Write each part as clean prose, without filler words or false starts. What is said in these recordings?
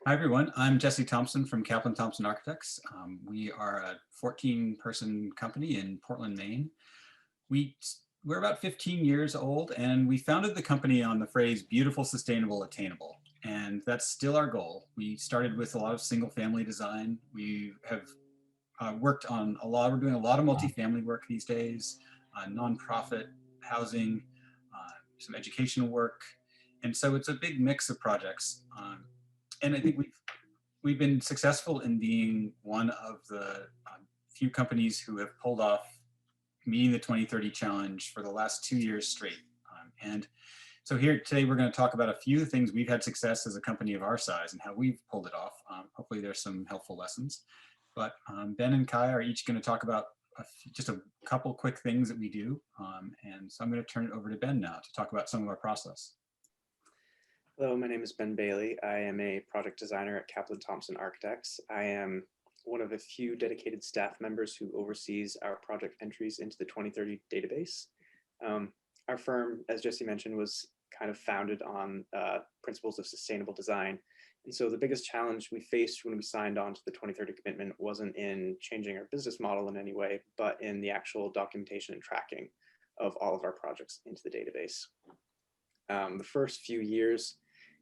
Hi, everyone. I'm Jesse Thompson from Kaplan, Thompson Architects. We are a 14-person company in Portland, Maine. We're about 15 years old, and we founded the company on the phrase beautiful, sustainable, attainable. And that's still our goal. We started with a lot of single-family design. We have worked on we're doing a lot of multifamily work these days, nonprofit housing, some educational work. And so it's a big mix of projects. And I think we've been successful in being one of the few companies who have pulled off meeting the 2030 challenge for the last 2 years straight. And so here today, we're going to talk about a few things we've had success as a company of our size and how we've pulled it off. Hopefully there's some helpful lessons. But Ben and Kai are each going to talk about just a couple quick things that we do. And so I'm going to turn it over to Ben now to talk about some of our process. Hello, my name is Ben Bailey. I am a product designer at Kaplan Thompson Architects. I am one of a few dedicated staff members who oversees our project entries into the 2030 database. Our firm, as Jesse mentioned, was kind of founded on principles of sustainable design. And so the biggest challenge we faced when we signed on to the 2030 commitment wasn't in changing our business model in any way, but in the actual documentation and tracking of all of our projects into the database. The first few years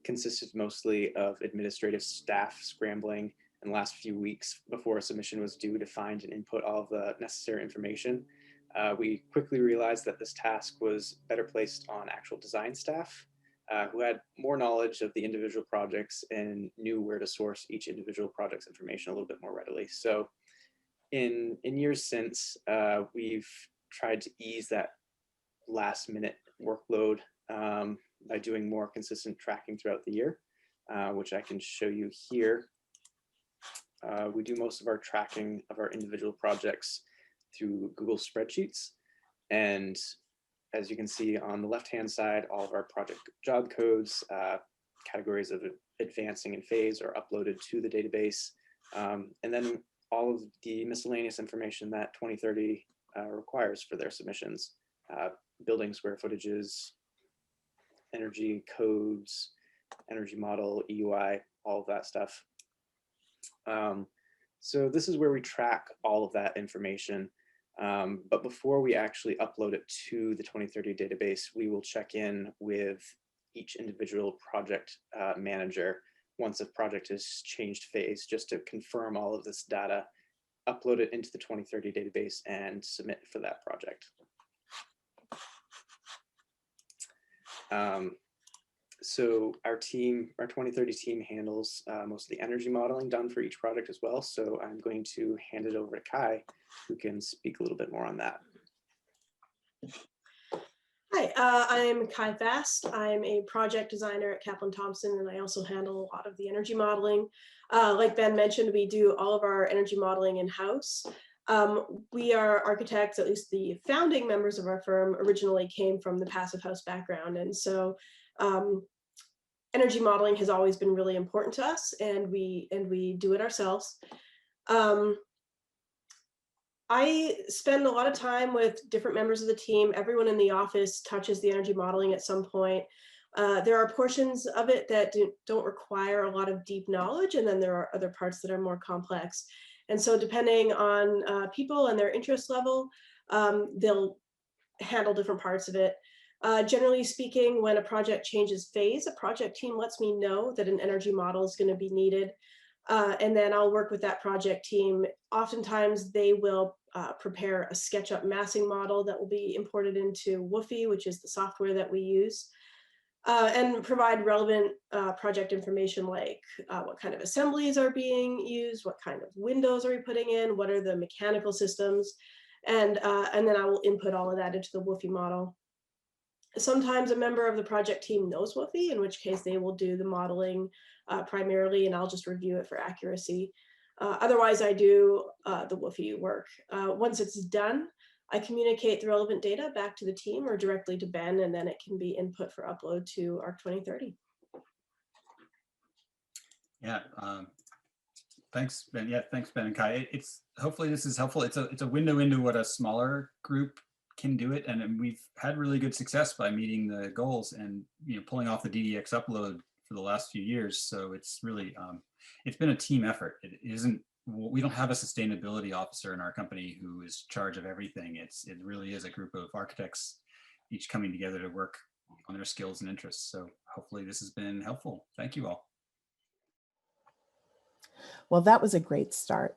consisted mostly of administrative staff scrambling and last few weeks before a submission was due to find and input all of the necessary information. We quickly realized that this task was better placed on actual design staff who had more knowledge of the individual projects and knew where to source each individual project's information a little bit more readily. So in years since, we've tried to ease that last minute workload by doing more consistent tracking throughout the year, which I can show you here. We do most of our tracking of our individual projects through Google spreadsheets. And as you can see on the left-hand side, all of our project job codes, categories of advancing in phase are uploaded to the database. And then all of the miscellaneous information that 2030 requires for their submissions, building square footages, energy codes, energy model, EUI, all of that stuff. So this is where we track all of that information. But before we actually upload it to the 2030 database, we will check in with each individual project manager once a project has changed phase, just to confirm all of this data, upload it into the 2030 database, and submit for that project. So our 2030 team handles most of the energy modeling done for each project as well. So I'm going to hand it over to Kai, who can speak a little bit more on that. Hi, I'm Kai Fast. I'm a project designer at Kaplan Thompson, and I also handle a lot of the energy modeling. Like Ben mentioned, we do all of our energy modeling in-house. We are architects, at least the founding members of our firm originally came from the passive house background. And so energy modeling has always been really important to us, and we do it ourselves. I spend a lot of time with different members of the team. Everyone in the office touches the energy modeling at some point. There are portions of it that don't require a lot of deep knowledge, and then there are other parts that are more complex. And so depending on people and their interest level, they'll handle different parts of it. Generally speaking, when a project changes phase, a project team lets me know that an energy model is going to be needed. And then I'll work with that project team. Oftentimes they will prepare a SketchUp massing model that will be imported into Woofy, which is the software that we use, and provide relevant project information like what kind of assemblies are being used, what kind of windows are we putting in, what are the mechanical systems, and then I will input all of that into the Woofy model. Sometimes a member of the project team knows Woofy, in which case they will do the modeling primarily, and I'll just review it for accuracy. Otherwise, I do the Woofy work. Once it's done, I communicate the relevant data back to the team or directly to Ben, and then it can be input for upload to ARC 2030. Yeah, thanks, Ben. Yeah, thanks, Ben and Kai. Hopefully this is helpful. It's a window into what a smaller group can do it, and we've had really good success by meeting the goals and pulling off the DDX upload for the last few years. So it's really, it's been a team effort. It isn't, we don't have a sustainability officer in our company who is in charge of everything. It really is a group of architects, each coming together to work on their skills and interests. So hopefully this has been helpful. Thank you all. Well, that was a great start.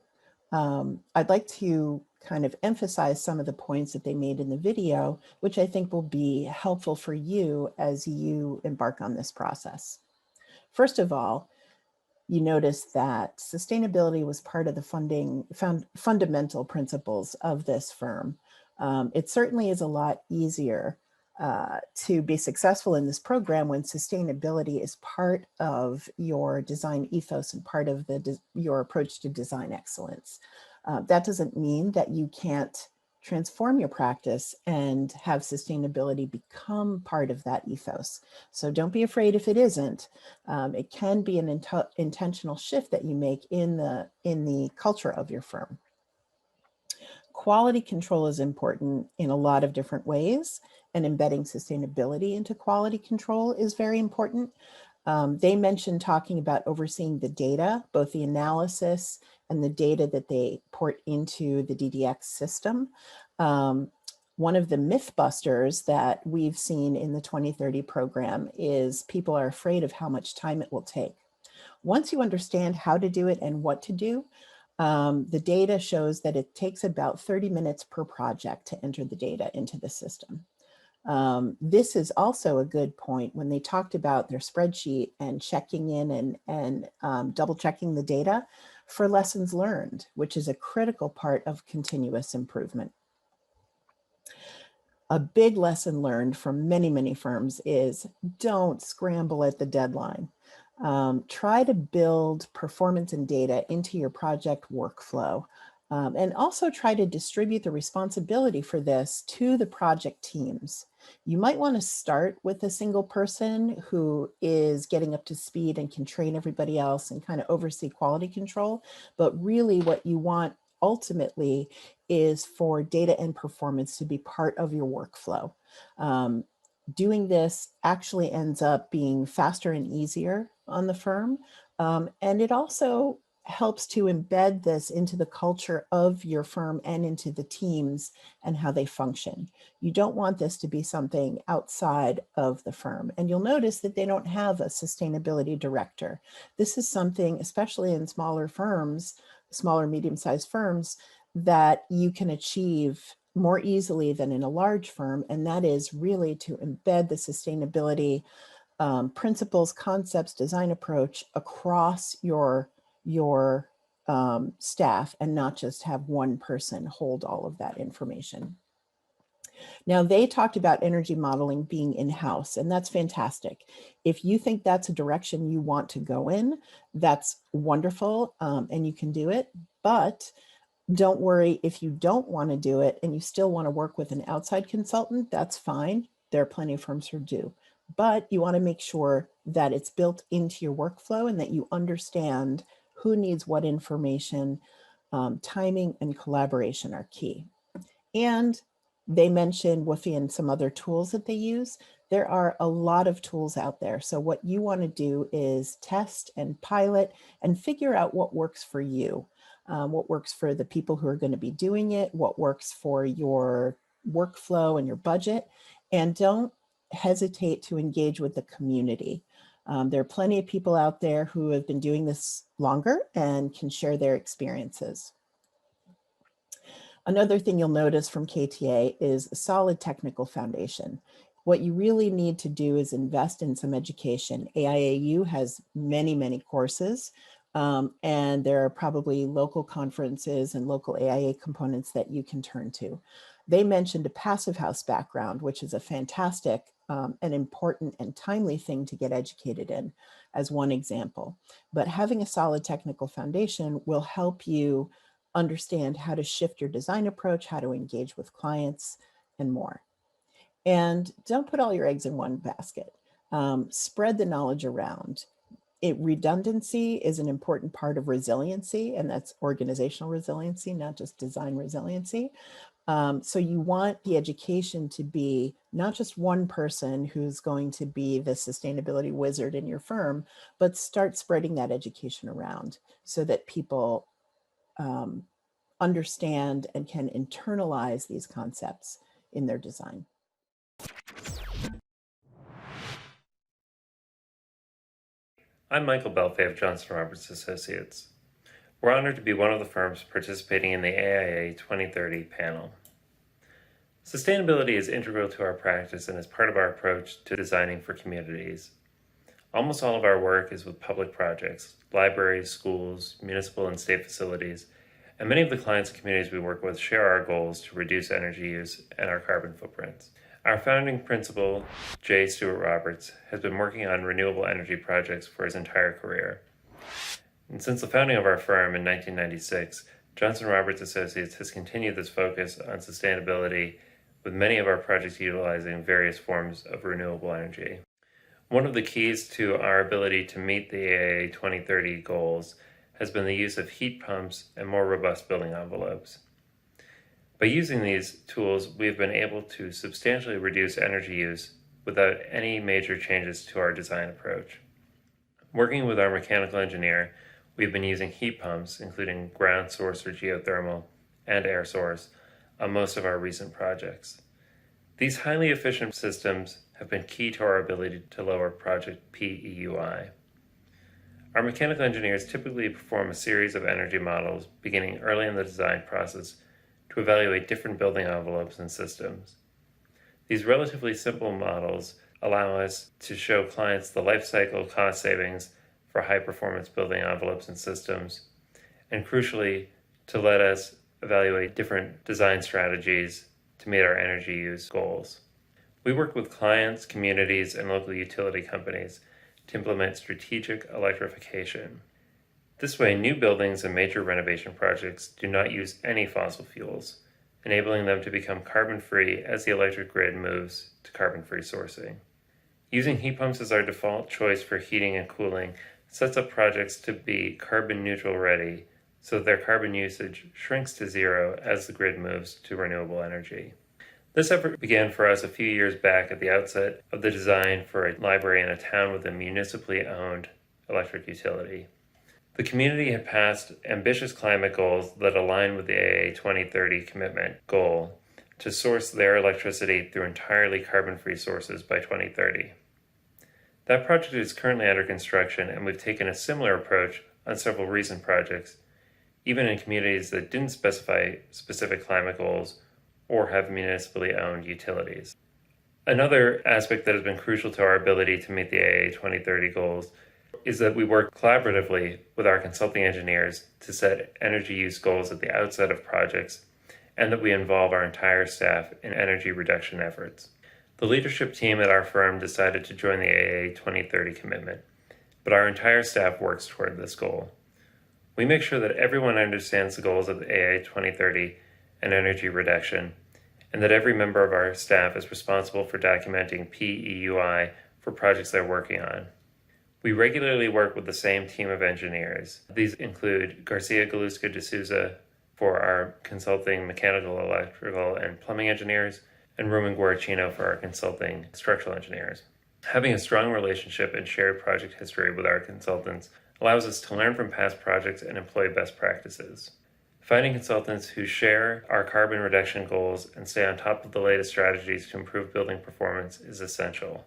I'd like to kind of emphasize some of the points that they made in the video, which I think will be helpful for you as you embark on this process. First of all, you notice that sustainability was part of the fundamental principles of this firm. It certainly is a lot easier to be successful in this program when sustainability is part of your design ethos and part of your approach to design excellence. That doesn't mean that you can't transform your practice and have sustainability become part of that ethos. So don't be afraid if it isn't. It can be an intentional shift that you make in the culture of your firm. Quality control is important in a lot of different ways, and embedding sustainability into quality control is very important. They mentioned talking about overseeing the data, both the analysis and the data that they port into the DDX system. One of the myth busters that we've seen in the 2030 program is people are afraid of how much time it will take. Once you understand how to do it and what to do, the data shows that it takes about 30 minutes per project to enter the data into the system. This is also a good point when they talked about their spreadsheet and checking in and double checking the data for lessons learned, which is a critical part of continuous improvement. A big lesson learned from many, many firms is don't scramble at the deadline. Try to build performance and data into your project workflow. And also try to distribute the responsibility for this to the project teams. You might want to start with a single person who is getting up to speed and can train everybody else and kind of oversee quality control. But really what you want ultimately is for data and performance to be part of your workflow. Doing this actually ends up being faster and easier on the firm. And it also helps to embed this into the culture of your firm and into the teams and how they function. You don't want this to be something outside of the firm. And you'll notice that they don't have a sustainability director. This is something, especially in smaller firms, smaller, medium-sized firms, that you can achieve more easily than in a large firm. And that is really to embed the sustainability principles, concepts, design approach across your staff and not just have one person hold all of that information. Now, they talked about energy modeling being in-house, and that's fantastic. If you think that's a direction you want to go in, that's wonderful, and you can do it. But don't worry if you don't want to do it and you still want to work with an outside consultant, that's fine. There are plenty of firms who do. But you want to make sure that it's built into your workflow and that you understand who needs what information. Timing and collaboration are key. And they mentioned Woofy and some other tools that they use. There are a lot of tools out there. So what you want to do is test and pilot and figure out what works for you, what works for the people who are going to be doing it, what works for your workflow and your budget. And don't hesitate to engage with the community. There are plenty of people out there who have been doing this longer and can share their experiences. Another thing you'll notice from KTA is a solid technical foundation. What you really need to do is invest in some education. AIAU has many, many courses, and there are probably local conferences and local AIA components that you can turn to. They mentioned a passive house background, which is a fantastic and important and timely thing to get educated in as one example. But having a solid technical foundation will help you understand how to shift your design approach, how to engage with clients, and more. And don't put all your eggs in one basket. Spread the knowledge around. Redundancy is an important part of resiliency, and that's organizational resiliency, not just design resiliency. So you want the education to be not just one person who's going to be the sustainability wizard in your firm, but start spreading that education around so that people understand and can internalize these concepts in their design. I'm Michael Belfay of Johnson Roberts Associates. We're honored to be one of the firms participating in the AIA 2030 panel. Sustainability is integral to our practice and is part of our approach to designing for communities. Almost all of our work is with public projects, libraries, schools, municipal and state facilities, and many of the clients and communities we work with share our goals to reduce energy use and our carbon footprints. Our founding principal, J. Stewart Roberts, has been working on renewable energy projects for his entire career. And since the founding of our firm in 1996, Johnson Roberts Associates has continued this focus on sustainability, with many of our projects utilizing various forms of renewable energy. One of the keys to our ability to meet the AIA 2030 goals has been the use of heat pumps and more robust building envelopes. By using these tools, we've been able to substantially reduce energy use without any major changes to our design approach. Working with our mechanical engineer, we've been using heat pumps, including ground source or geothermal, and air source, on most of our recent projects. These highly efficient systems have been key to our ability to lower project PEUI. Our mechanical engineers typically perform a series of energy models beginning early in the design process to evaluate different building envelopes and systems. These relatively simple models allow us to show clients the life cycle cost savings for high-performance building envelopes and systems, and crucially, to let us evaluate different design strategies to meet our energy use goals. We work with clients, communities, and local utility companies to implement strategic electrification. This way, new buildings and major renovation projects do not use any fossil fuels, enabling them to become carbon-free as the electric grid moves to carbon-free sourcing. Using heat pumps as our default choice for heating and cooling sets up projects to be carbon neutral ready, so that their carbon usage shrinks to zero as the grid moves to renewable energy. This effort began for us a few years back at the outset of the design for a library in a town with a municipally owned electric utility. The community had passed ambitious climate goals that align with the AIA 2030 commitment goal to source their electricity through entirely carbon-free sources by 2030. That project is currently under construction, and we've taken a similar approach on several recent projects, even in communities that didn't specify specific climate goals or have municipally owned utilities. Another aspect that has been crucial to our ability to meet the AIA 2030 goals is that we work collaboratively with our consulting engineers to set energy use goals at the outset of projects, and that we involve our entire staff in energy reduction efforts. The leadership team at our firm decided to join the AIA 2030 commitment, but our entire staff works toward this goal. We make sure that everyone understands the goals of the AIA 2030 and energy reduction, and that every member of our staff is responsible for documenting PEUI for projects they're working on. We regularly work with the same team of engineers. These include Garcia Galusca de Souza for our consulting mechanical, electrical, and plumbing engineers, and Roman Guaracino for our consulting structural engineers. Having a strong relationship and shared project history with our consultants allows us to learn from past projects and employ best practices. Finding consultants who share our carbon reduction goals and stay on top of the latest strategies to improve building performance is essential.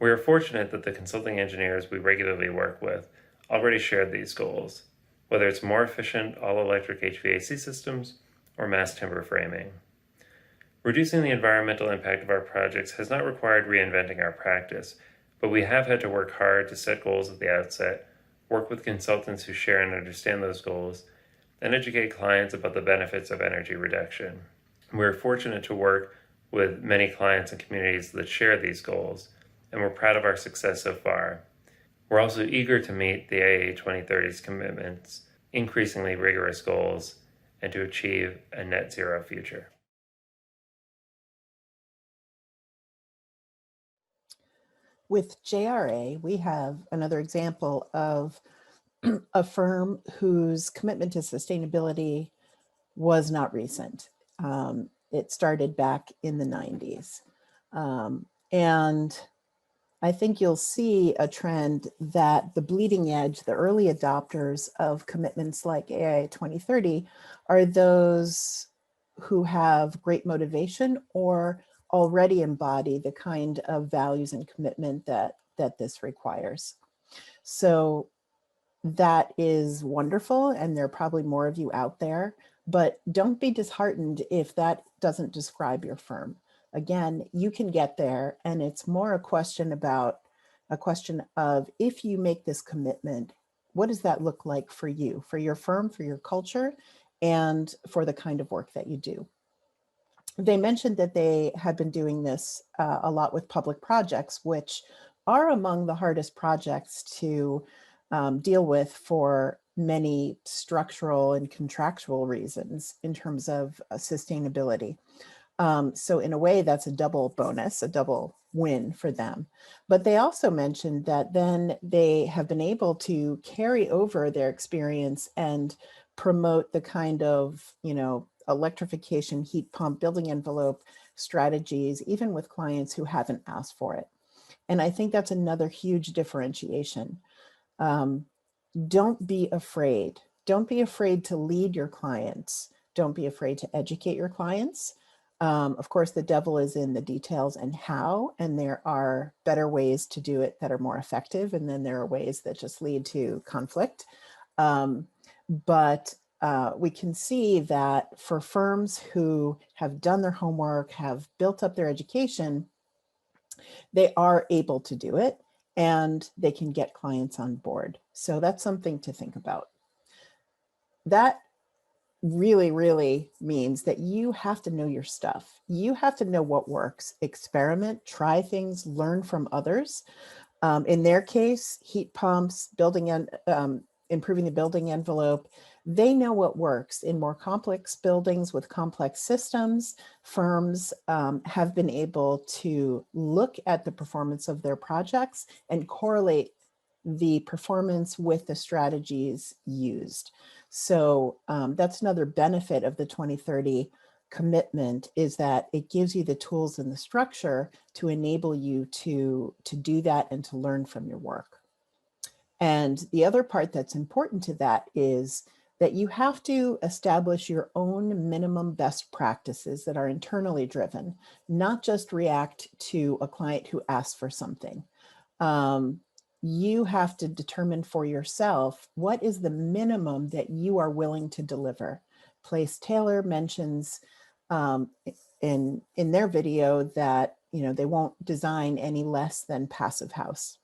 We are fortunate that the consulting engineers we regularly work with already shared these goals, whether it's more efficient all-electric HVAC systems or mass timber framing. Reducing the environmental impact of our projects has not required reinventing our practice, but we have had to work hard to set goals at the outset, work with consultants who share and understand those goals, and educate clients about the benefits of energy reduction. We're fortunate to work with many clients and communities that share these goals, and we're proud of our success so far. We're also eager to meet the AIA 2030's commitments, increasingly rigorous goals, and to achieve a net zero future. With JRA, we have another example of a firm whose commitment to sustainability was not recent. It started back in the 90s. And I think you'll see a trend that the bleeding edge, the early adopters of commitments like AIA 2030 are those who have great motivation or already embody the kind of values and commitment that this requires. So that is wonderful, and there are probably more of you out there, but don't be disheartened if that doesn't describe your firm. Again, you can get there, and it's more a question of if you make this commitment, what does that look like for you, for your firm, for your culture, and for the kind of work that you do. They mentioned that they had been doing this a lot with public projects, which are among the hardest projects to deal with for many structural and contractual reasons in terms of sustainability. So in a way, that's a double bonus, a double win for them. But they also mentioned that then they have been able to carry over their experience and promote the kind of, electrification, heat pump, building envelope strategies, even with clients who haven't asked for it. And I think that's another huge differentiation. Don't be afraid. Don't be afraid to lead your clients. Don't be afraid to educate your clients. Of course, the devil is in the details and how, and there are better ways to do it that are more effective. And then there are ways that just lead to conflict. But we can see that for firms who have done their homework, have built up their education, they are able to do it and they can get clients on board. So that's something to think about. That really, really means that you have to know your stuff. You have to know what works, experiment, try things, learn from others. In their case, heat pumps, improving the building envelope, they know what works. In more complex buildings with complex systems, firms have been able to look at the performance of their projects and correlate the performance with the strategies used. So that's another benefit of the 2030 commitment, is that it gives you the tools and the structure to enable you to do that and to learn from your work. And the other part that's important to that is that you have to establish your own minimum best practices that are internally driven, not just react to a client who asks for something. You have to determine for yourself, what is the minimum that you are willing to deliver? Placetailor mentions in their video that they won't design any less than passive house.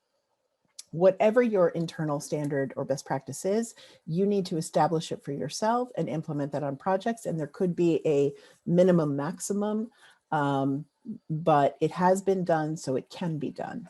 Whatever your internal standard or best practice is, you need to establish it for yourself and implement that on projects. And there could be a minimum maximum, but it has been done, so it can be done.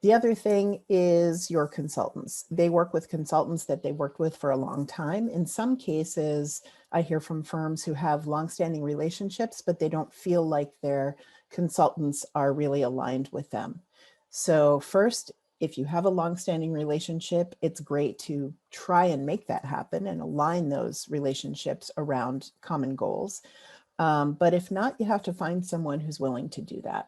The other thing is your consultants. They work with consultants that they've worked with for a long time. In some cases, I hear from firms who have longstanding relationships, but they don't feel like their consultants are really aligned with them. So first, if you have a longstanding relationship, it's great to try and make that happen and align those relationships around common goals. But if not, you have to find someone who's willing to do that.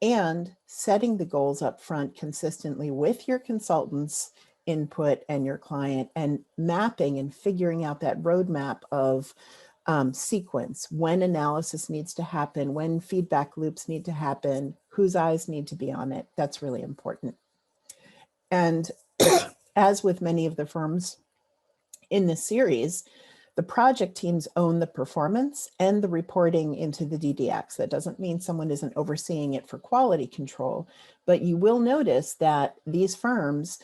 And setting the goals up front consistently with your consultants' input and your client, and mapping and figuring out that roadmap of sequence, when analysis needs to happen, when feedback loops need to happen, whose eyes need to be on it. That's really important. And as with many of the firms in this series, the project teams own the performance and the reporting into the DDX. That doesn't mean someone isn't overseeing it for quality control, but you will notice that these firms,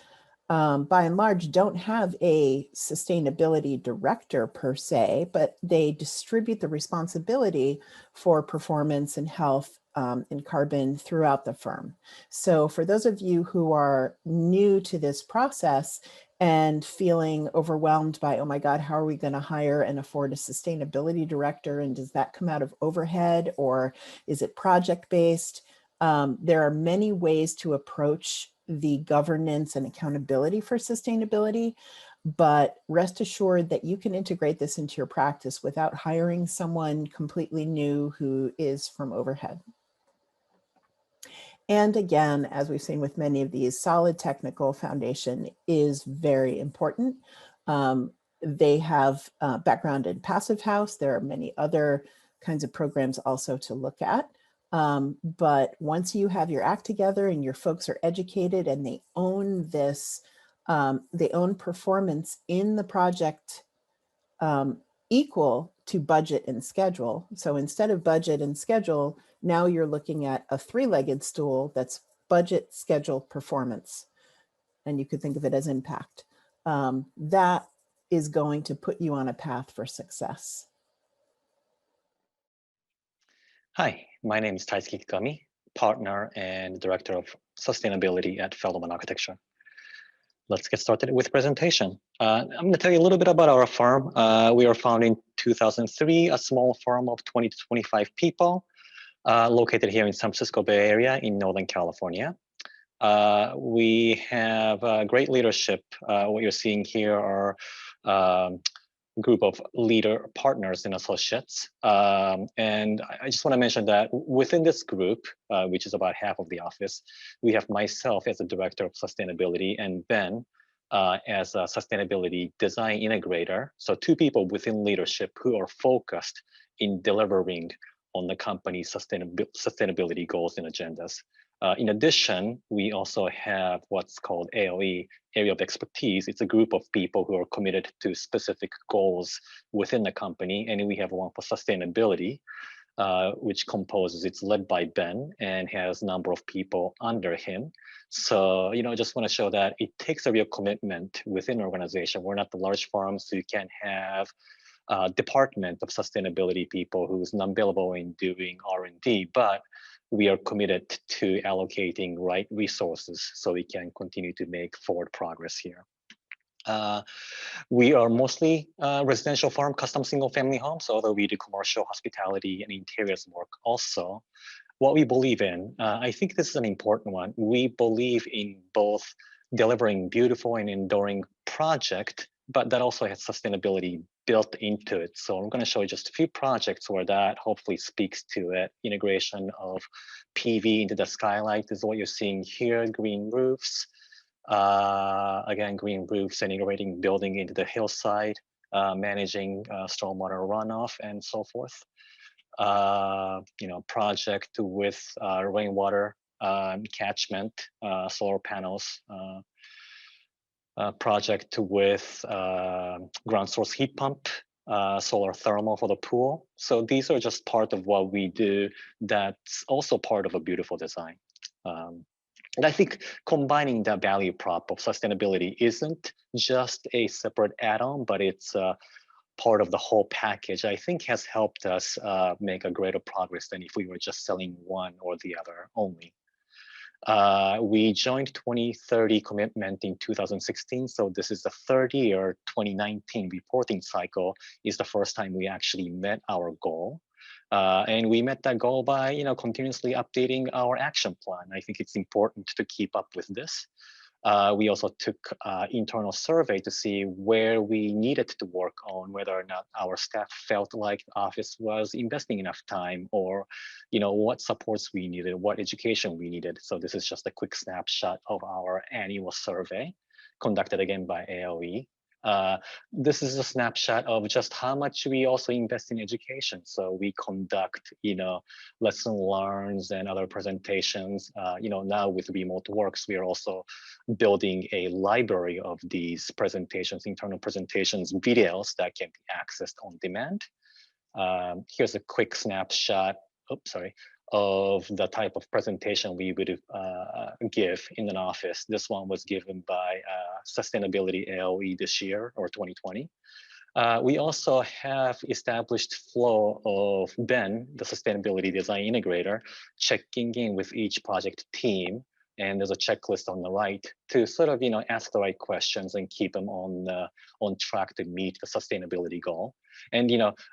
by and large, don't have a sustainability director per se, but they distribute the responsibility for performance and health and carbon throughout the firm. So for those of you who are new to this process and feeling overwhelmed by, oh my God, how are we going to hire and afford a sustainability director? And does that come out of overhead, or is it project-based? There are many ways to approach the governance and accountability for sustainability. but rest assured that you can integrate this into your practice without hiring someone completely new who is from overhead. And again, as we've seen with many of these, solid technical foundation is very important. They have background in Passive House. There are many other kinds of programs also to look at. But once you have your act together and your folks are educated and they own this, they own performance in the project equal to budget and schedule. So instead of budget and schedule, now you're looking at a three-legged stool that's budget, schedule, performance. And you could think of it as impact. That is going to put you on a path for success. Hi, my name is Taisuke Kikami, partner and director of sustainability at Feldman Architecture. Let's get started with presentation. I'm going to tell you a little bit about our firm. We were founded in 2003, a small firm of 20 to 25 people, located here in San Francisco Bay Area in Northern California. We have great leadership. What you're seeing here are group of leader partners and associates. And I just want to mention that within this group, which is about half of the office, we have myself as the director of sustainability and Ben as a sustainability design integrator. So two people within leadership who are focused in delivering on the company's sustainability goals and agendas. In addition, we also have what's called AOE, Area of Expertise. It's a group of people who are committed to specific goals within the company. And we have one for sustainability, which composes, it's led by Ben and has a number of people under him. So, I just want to show that it takes a real commitment within an organization. We're not the large firms, so you can have a department of sustainability people who's non-billable in doing R&D, but we are committed to allocating right resources so we can continue to make forward progress here. We are mostly residential farm, custom single family homes, although we do commercial hospitality and interiors work also. What we believe in, I think this is an important one. We believe in both delivering beautiful and enduring project, but that also has sustainability built into it. So I'm going to show you just a few projects where that hopefully speaks to it. Integration of PV into the skylight is what you're seeing here, green roofs. Again, green roofs and integrating building into the hillside, managing stormwater runoff and so forth. Project with rainwater catchment, solar panels, project with ground source heat pump, solar thermal for the pool. So these are just part of what we do that's also part of a beautiful design. And I think combining the value prop of sustainability isn't just a separate add-on, but it's part of the whole package, I think has helped us make a greater progress than if we were just selling one or the other only. We joined 2030 commitment in 2016, so this is the third year. 2019 reporting cycle is the first time we actually met our goal. And we met that goal by continuously updating our action plan. I think it's important to keep up with this. We also took internal survey to see where we needed to work on, whether or not our staff felt like the office was investing enough time, or what supports we needed, what education we needed. So this is just a quick snapshot of our annual survey conducted again by AOE. This is a snapshot of just how much we also invest in education. So we conduct, lesson learns and other presentations. Now with remote works, we are also building a library of these presentations, internal presentations, videos that can be accessed on demand. Here's a quick snapshot. Of the type of presentation we would give in an office. This one was given by Sustainability AOE this year, or 2020. We also have established flow of Ben, the Sustainability Design Integrator, checking in with each project team. And there's a checklist on the right to sort of, ask the right questions and keep them on track to meet the sustainability goal. And,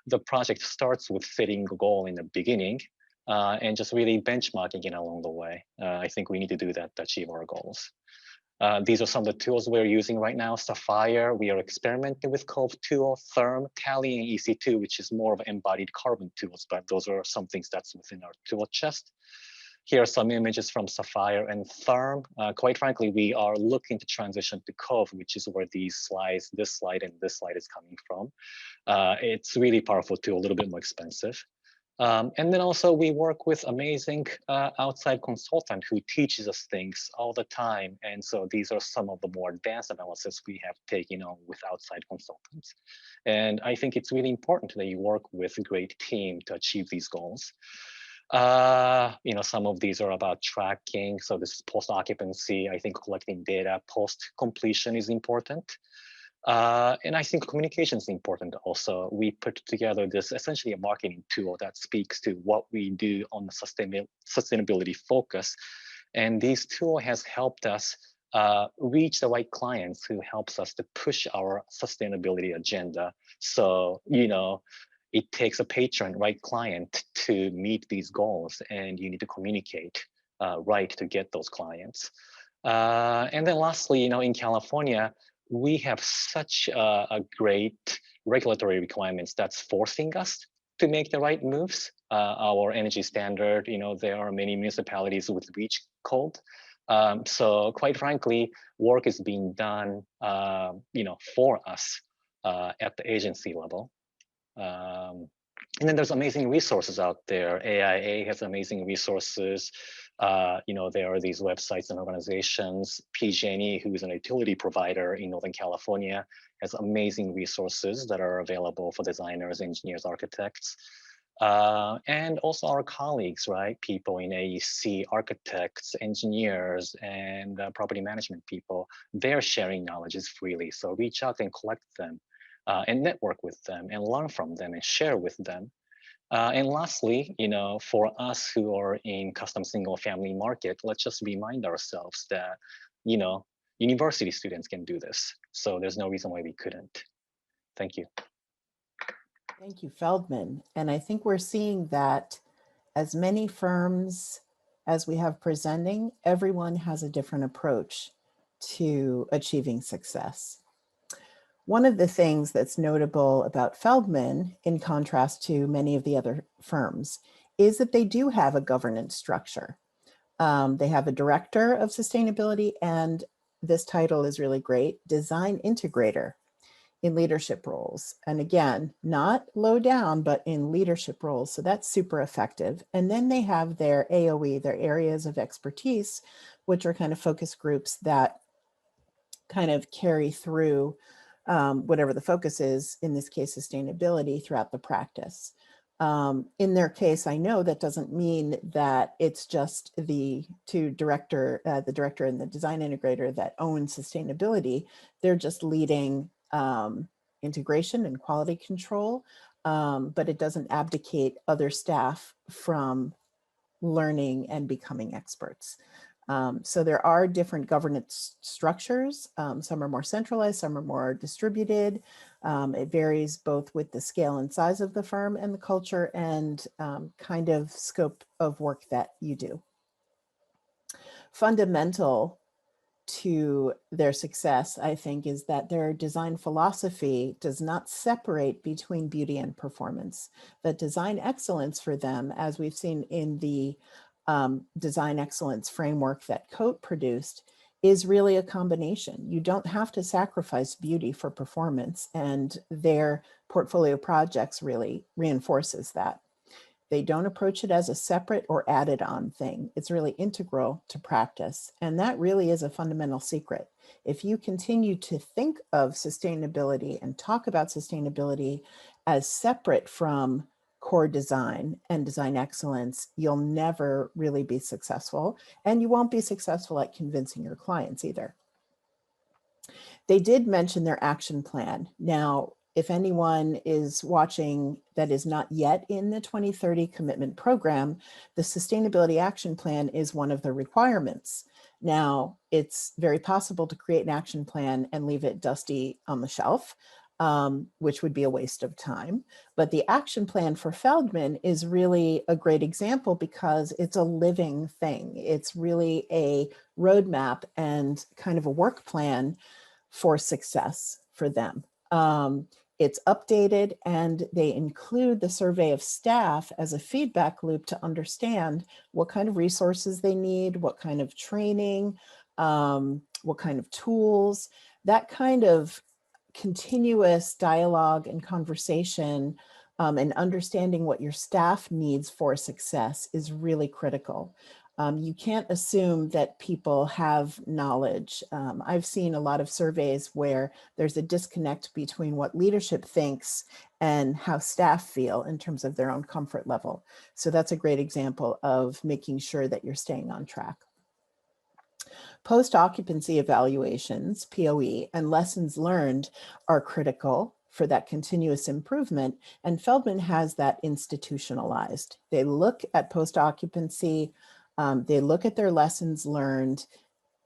the project starts with fitting a goal in the beginning, and just really benchmarking it along the way. I think we need to do that to achieve our goals. These are some of the tools we're using right now. Sapphire, we are experimenting with Cove tool, Therm, Tally, and EC2, which is more of embodied carbon tools, but those are some things that's within our tool chest. Here are some images from Sapphire and Therm. Quite frankly, we are looking to transition to Cove, which is where these slides, this slide and this slide is coming from. It's really powerful tool, a little bit more expensive. And then also we work with amazing outside consultant who teaches us things all the time. And so these are some of the more advanced analysis we have taken on with outside consultants. And I think it's really important that you work with a great team to achieve these goals. Some of these are about tracking. So this is post-occupancy. I think collecting data post-completion is important. And I think communication is important also. We put together this essentially a marketing tool that speaks to what we do on the sustainability focus. And this tool has helped us reach the right clients who helps us to push our sustainability agenda. So, it takes a patron, right client to meet these goals, and you need to communicate right to get those clients. And then lastly, in California, we have such a great regulatory requirements that's forcing us to make the right moves. Our energy standard, there are many municipalities with REACH code. So quite frankly, work is being done, for us at the agency level. And then there's amazing resources out there. AIA has amazing resources. There are these websites and organizations. PG&E, who is an utility provider in Northern California, has amazing resources that are available for designers, engineers, architects. And also our colleagues, right? People in AEC, architects, engineers, and property management people, they're sharing knowledges freely. So reach out and collect them. And network with them and learn from them and share with them. And lastly, for us who are in custom single family market, let's just remind ourselves that, university students can do this. So there's no reason why we couldn't. Thank you. Thank you, Feldman. And I think we're seeing that as many firms as we have presenting, everyone has a different approach to achieving success. One of the things that's notable about Feldman, in contrast to many of the other firms, is that they do have a governance structure. They have a director of sustainability, and this title is really great, design integrator in leadership roles. And again, not low down, but in leadership roles. So that's super effective. And then they have their AOE, their areas of expertise, which are kind of focus groups that kind of carry through whatever the focus is, in this case, sustainability throughout the practice. In their case, I know that doesn't mean that it's just the director and the design integrator that own sustainability. They're just leading integration and quality control, but it doesn't abdicate other staff from learning and becoming experts. So there are different governance structures. Some are more centralized, some are more distributed. It varies both with the scale and size of the firm and the culture and kind of scope of work that you do. Fundamental to their success, I think, is that their design philosophy does not separate between beauty and performance. That design excellence for them, as we've seen in the design excellence framework that Coate produced, is really a combination. You don't have to sacrifice beauty for performance, and their portfolio projects really reinforces that. They don't approach it as a separate or added on thing. It's really integral to practice. And that really is a fundamental secret. If you continue to think of sustainability and talk about sustainability as separate from core design and design excellence, you'll never really be successful. And you won't be successful at convincing your clients either. They did mention their action plan. Now, if anyone is watching that is not yet in the 2030 commitment program, the Sustainability Action Plan is one of the requirements. Now, it's very possible to create an action plan and leave it dusty on the shelf. which would be a waste of time. But the action plan for Feldman is really a great example because it's a living thing. It's really a roadmap and kind of a work plan for success for them. It's updated, and they include the survey of staff as a feedback loop to understand what kind of resources they need, what kind of training, what kind of tools. That kind of continuous dialogue and conversation and understanding what your staff needs for success is really critical. You can't assume that people have knowledge. I've seen a lot of surveys where there's a disconnect between what leadership thinks and how staff feel in terms of their own comfort level. So that's a great example of making sure that you're staying on track. Post-occupancy evaluations, POE, and lessons learned are critical for that continuous improvement, and Feldman has that institutionalized. They look at post-occupancy, they look at their lessons learned,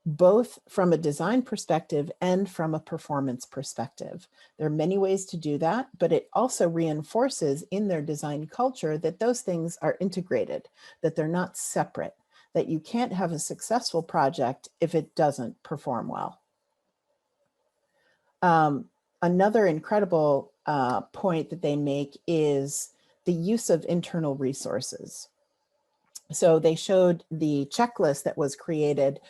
both from a design perspective and from a performance perspective. There are many ways to do that, but it also reinforces in their design culture that those things are integrated, that they're not separate, that you can't have a successful project if it doesn't perform well. Another incredible point that they make is the use of internal resources. So they showed the checklist that was created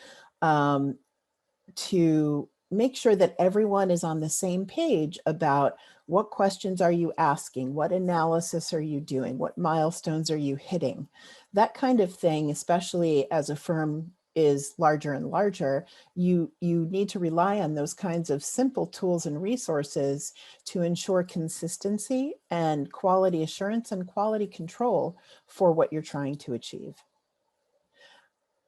to make sure that everyone is on the same page about what questions are you asking, what analysis are you doing, what milestones are you hitting. That kind of thing, especially as a firm is larger and larger, you need to rely on those kinds of simple tools and resources to ensure consistency and quality assurance and quality control for what you're trying to achieve.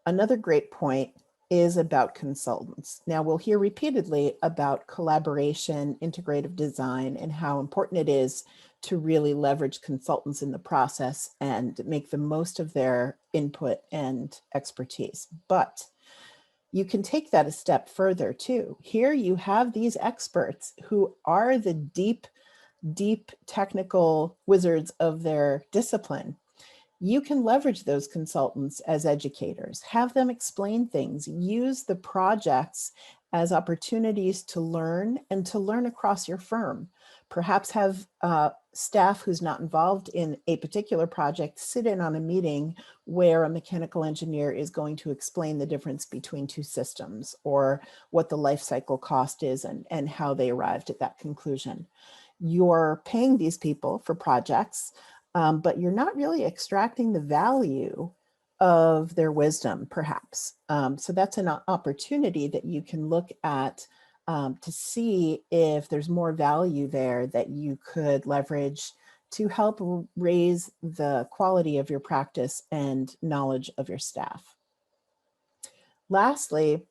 Another great point is about consultants. Now we'll hear repeatedly about collaboration, integrative design, and how important it is to really leverage consultants in the process and make the most of their input and expertise. But you can take that a step further too. Here you have these experts who are the deep technical wizards of their discipline. You can leverage those consultants as educators, have them explain things, use the projects as opportunities to learn and to learn across your firm. Perhaps have staff who's not involved in a particular project sit in on a meeting where a mechanical engineer is going to explain the difference between two systems or what the life cycle cost is and how they arrived at that conclusion. You're paying these people for projects, but you're not really extracting the value of their wisdom, perhaps. So that's an opportunity that you can look at to see if there's more value there that you could leverage to help raise the quality of your practice and knowledge of your staff. Lastly,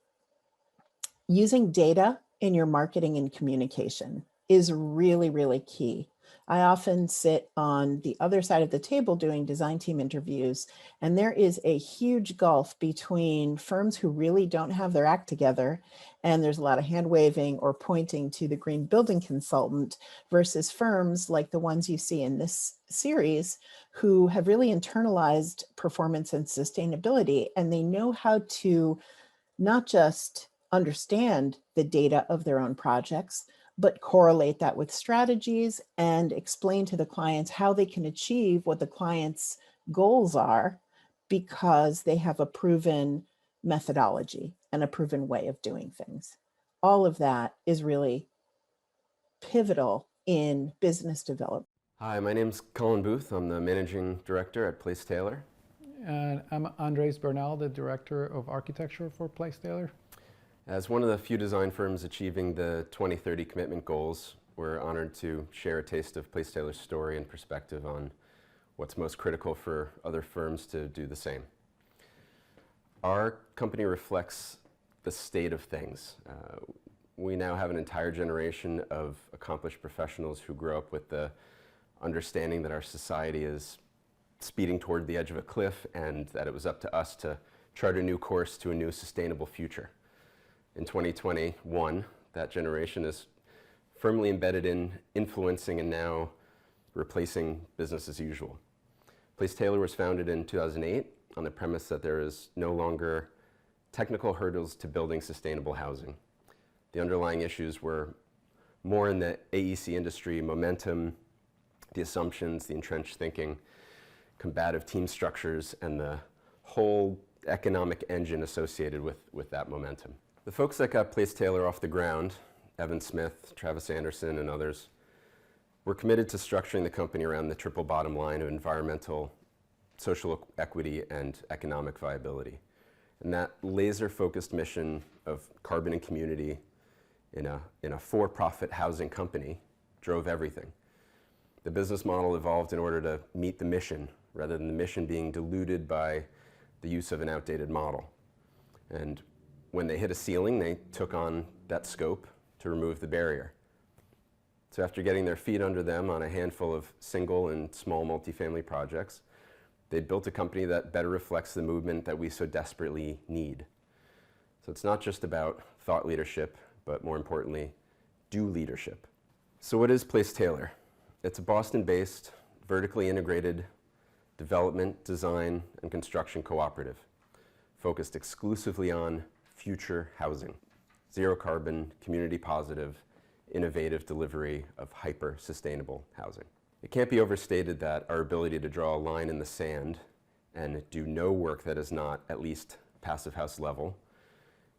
using data in your marketing and communication is really, really key. I often sit on the other side of the table doing design team interviews, and there is a huge gulf between firms who really don't have their act together, and there's a lot of hand waving or pointing to the green building consultant, versus firms like the ones you see in this series who have really internalized performance and sustainability, and they know how to not just understand the data of their own projects, but correlate that with strategies and explain to the clients how they can achieve what the client's goals are because they have a proven methodology and a proven way of doing things. All of that is really pivotal in business development. Hi, my name's Colin Booth. I'm the Managing Director at Placetailor. And I'm Andres Bernal, the Director of Architecture for Placetailor. As one of the few design firms achieving the 2030 commitment goals, we're honored to share a taste of Placetailor's story and perspective on what's most critical for other firms to do the same. Our company reflects the state of things. We now have an entire generation of accomplished professionals who grew up with the understanding that our society is speeding toward the edge of a cliff and that it was up to us to chart a new course to a new sustainable future. In 2021, that generation is firmly embedded in, influencing, and now replacing business as usual. Placetailor was founded in 2008 on the premise that there is no longer technical hurdles to building sustainable housing. The underlying issues were more in the AEC industry: momentum, the assumptions, the entrenched thinking, combative team structures, and the whole economic engine associated with that momentum. The folks that got Placetailor off the ground, Evan Smith, Travis Anderson, and others, were committed to structuring the company around the triple bottom line of environmental, social equity, and economic viability. And that laser-focused mission of carbon and community in a for-profit housing company drove everything. The business model evolved in order to meet the mission, rather than the mission being diluted by the use of an outdated model. And when they hit a ceiling, they took on that scope to remove the barrier. So after getting their feet under them on a handful of single and small multifamily projects, they built a company that better reflects the movement that we so desperately need. So it's not just about thought leadership, but more importantly, do leadership. So what is Placetailor? It's a Boston-based, vertically integrated development, design, and construction cooperative focused exclusively on future housing, zero carbon, community positive, innovative delivery of hyper-sustainable housing. It can't be overstated that our ability to draw a line in the sand and do no work that is not at least passive house level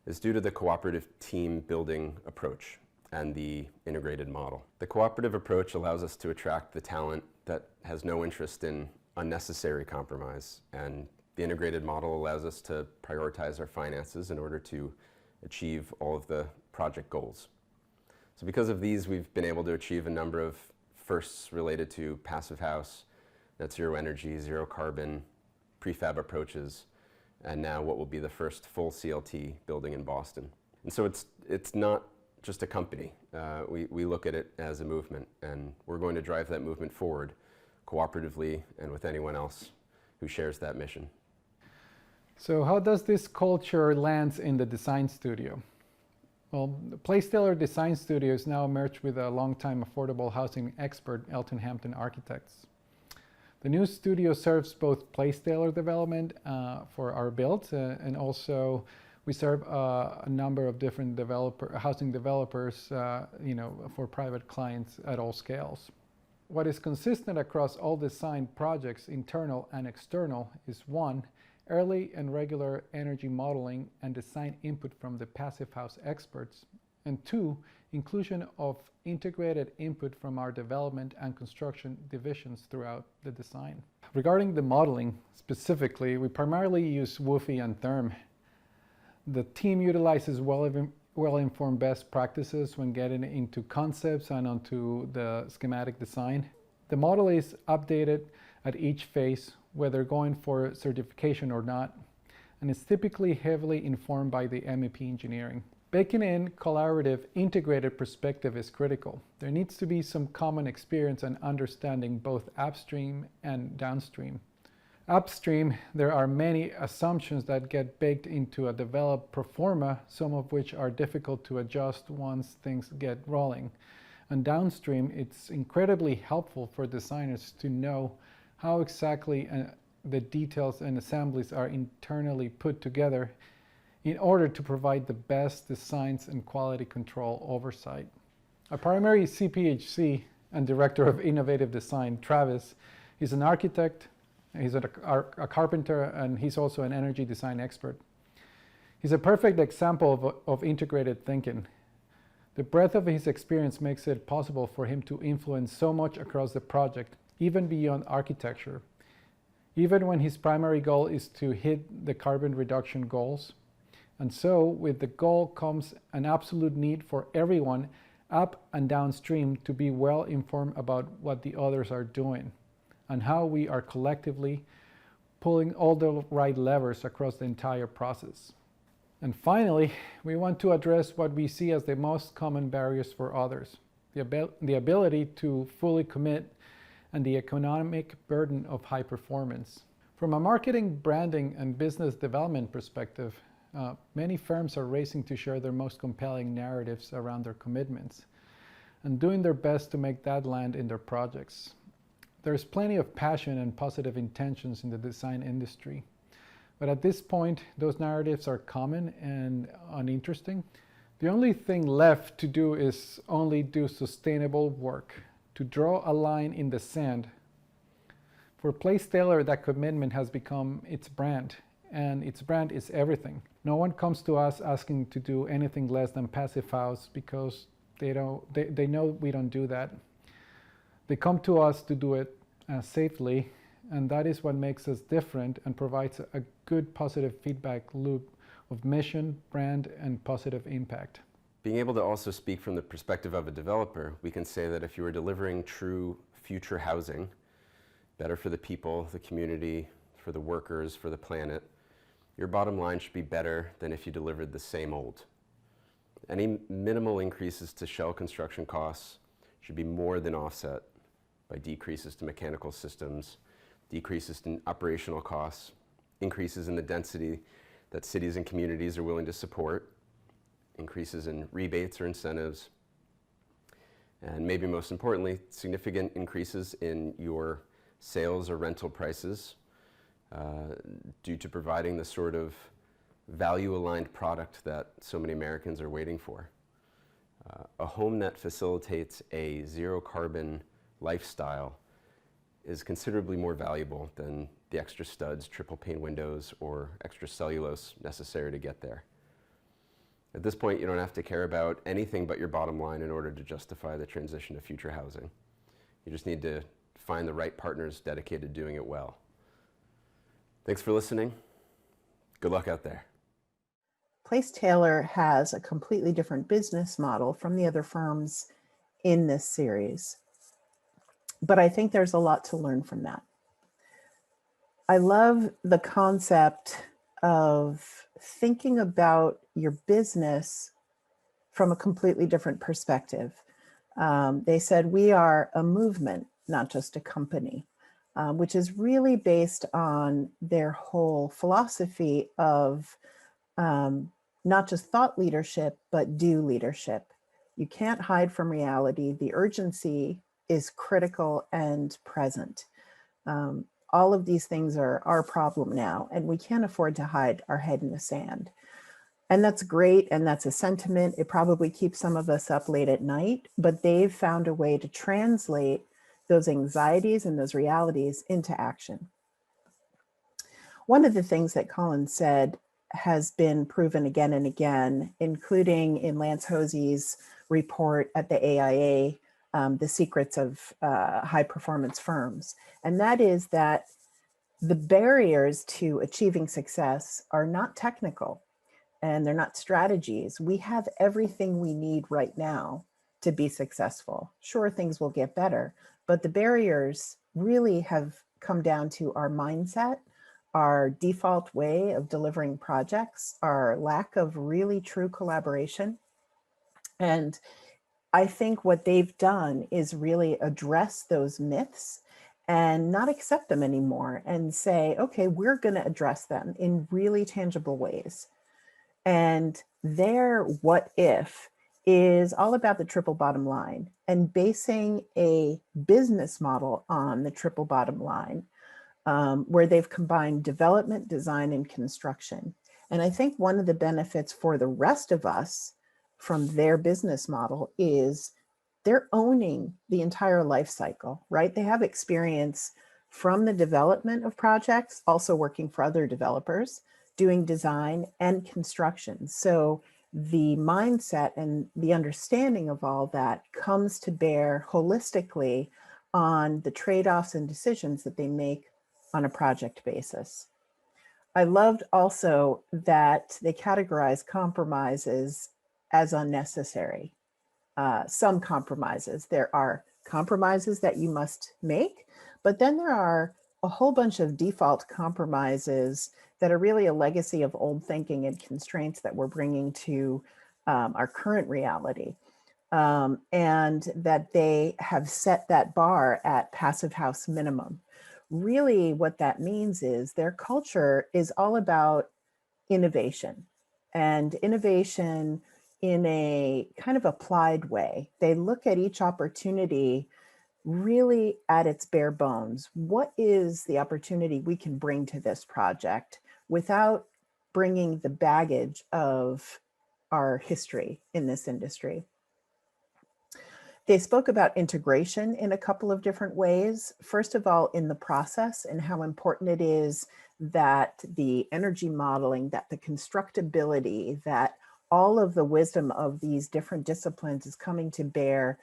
is due to the cooperative team building approach and the integrated model. The cooperative approach allows us to attract the talent that has no interest in unnecessary compromise, and the integrated model allows us to prioritize our finances in order to achieve all of the project goals. So because of these, we've been able to achieve a number of firsts related to passive house, net zero energy, zero carbon, prefab approaches, and now what will be the first full CLT building in Boston. And so it's not just a company. We look at it as a movement, and we're going to drive that movement forward cooperatively and with anyone else who shares that mission. So how does this culture land in the design studio? Well, the Placetailor Design Studio is now merged with a longtime affordable housing expert, Opal Architects. The new studio serves both Placetailor development for our builds, and also we serve a number of different housing developers, for private clients at all scales. What is consistent across all design projects, internal and external, is one, early and regular energy modeling and design input from the passive house experts, and two, inclusion of integrated input from our development and construction divisions throughout the design. Regarding the modeling specifically, we primarily use WUFI and Therm. The team utilizes well-informed best practices when getting into concepts and onto the schematic design. The model is updated at each phase, whether going for certification or not, and is typically heavily informed by the MEP engineering. Baking in collaborative, integrated perspective is critical. There needs to be some common experience and understanding both upstream and downstream. Upstream, there are many assumptions that get baked into a developed pro forma, some of which are difficult to adjust once things get rolling. And downstream, it's incredibly helpful for designers to know how exactly the details and assemblies are internally put together in order to provide the best designs and quality control oversight. Our primary CPHC and Director of Innovative Design, Travis, is an architect, he's a carpenter, and he's also an energy design expert. He's a perfect example of integrated thinking. The breadth of his experience makes it possible for him to influence so much across the project, even beyond architecture. Even when his primary goal is to hit the carbon reduction goals. And so with the goal comes an absolute need for everyone up and downstream to be well informed about what the others are doing and how we are collectively pulling all the right levers across the entire process. And finally, we want to address what we see as the most common barriers for others, the ability to fully commit and the economic burden of high performance. From a marketing, branding, and business development perspective, many firms are racing to share their most compelling narratives around their commitments. and doing their best to make that land in their projects. There's plenty of passion and positive intentions in the design industry. But at this point, those narratives are common and uninteresting. The only thing left to do is only do sustainable work, to draw a line in the sand. For Placetailor, that commitment has become its brand, and its brand is everything. No one comes to us asking to do anything less than passive house because they know we don't do that. They come to us to do it safely, and that is what makes us different and provides a good positive feedback loop of mission, brand, and positive impact. Being able to also speak from the perspective of a developer, we can say that if you are delivering true future housing, better for the people, the community, for the workers, for the planet, your bottom line should be better than if you delivered the same old. Any minimal increases to shell construction costs should be more than offset by decreases to mechanical systems, decreases in operational costs, increases in the density that cities and communities are willing to support, increases in rebates or incentives, and maybe most importantly, significant increases in your sales or rental prices due to providing the sort of value-aligned product that so many Americans are waiting for. A home that facilitates a zero-carbon lifestyle is considerably more valuable than the extra studs, triple pane windows, or extra cellulose necessary to get there. At this point, you don't have to care about anything but your bottom line in order to justify the transition to future housing. You just need to find the right partners dedicated to doing it well. Thanks for listening. Good luck out there. Placetailor has a completely different business model from the other firms in this series, but I think there's a lot to learn from that. I love the concept of thinking about your business from a completely different perspective. They said we are a movement, not just a company, which is really based on their whole philosophy of not just thought leadership, but do leadership. You can't hide from reality. The urgency is critical and present. All of these things are our problem now, and we can't afford to hide our head in the sand. And that's great, and that's a sentiment. It probably keeps some of us up late at night, but they've found a way to translate those anxieties and those realities into action. One of the things that Colin said has been proven again and again, including in Lance Hosey's report at the AIA, The Secrets of High Performance Firms. And that is that the barriers to achieving success are not technical and they're not strategies. We have everything we need right now to be successful. Sure, things will get better, but the barriers really have come down to our mindset, our default way of delivering projects, our lack of really true collaboration. And I think what they've done is really address those myths and not accept them anymore and say, okay, we're going to address them in really tangible ways. And their what if is all about the triple bottom line and basing a business model on the triple bottom line, where they've combined development, design, and construction. And I think one of the benefits for the rest of us from their business model is they're owning the entire life cycle, right? They have experience from the development of projects, also working for other developers, doing design and construction. So the mindset and the understanding of all that comes to bear holistically on the trade-offs and decisions that they make on a project basis. I loved also that they categorize compromises as unnecessary. Some compromises. There are compromises that you must make, but then there are a whole bunch of default compromises that are really a legacy of old thinking and constraints that we're bringing to our current reality. And that they have set that bar at passive house minimum. Really what that means is their culture is all about innovation, and innovation in a kind of applied way. They look at each opportunity really at its bare bones. What is the opportunity we can bring to this project without bringing the baggage of our history in this industry? They spoke about integration in a couple of different ways. First of all, in the process and how important it is that the energy modeling, that the constructability, that all of the wisdom of these different disciplines is coming to bear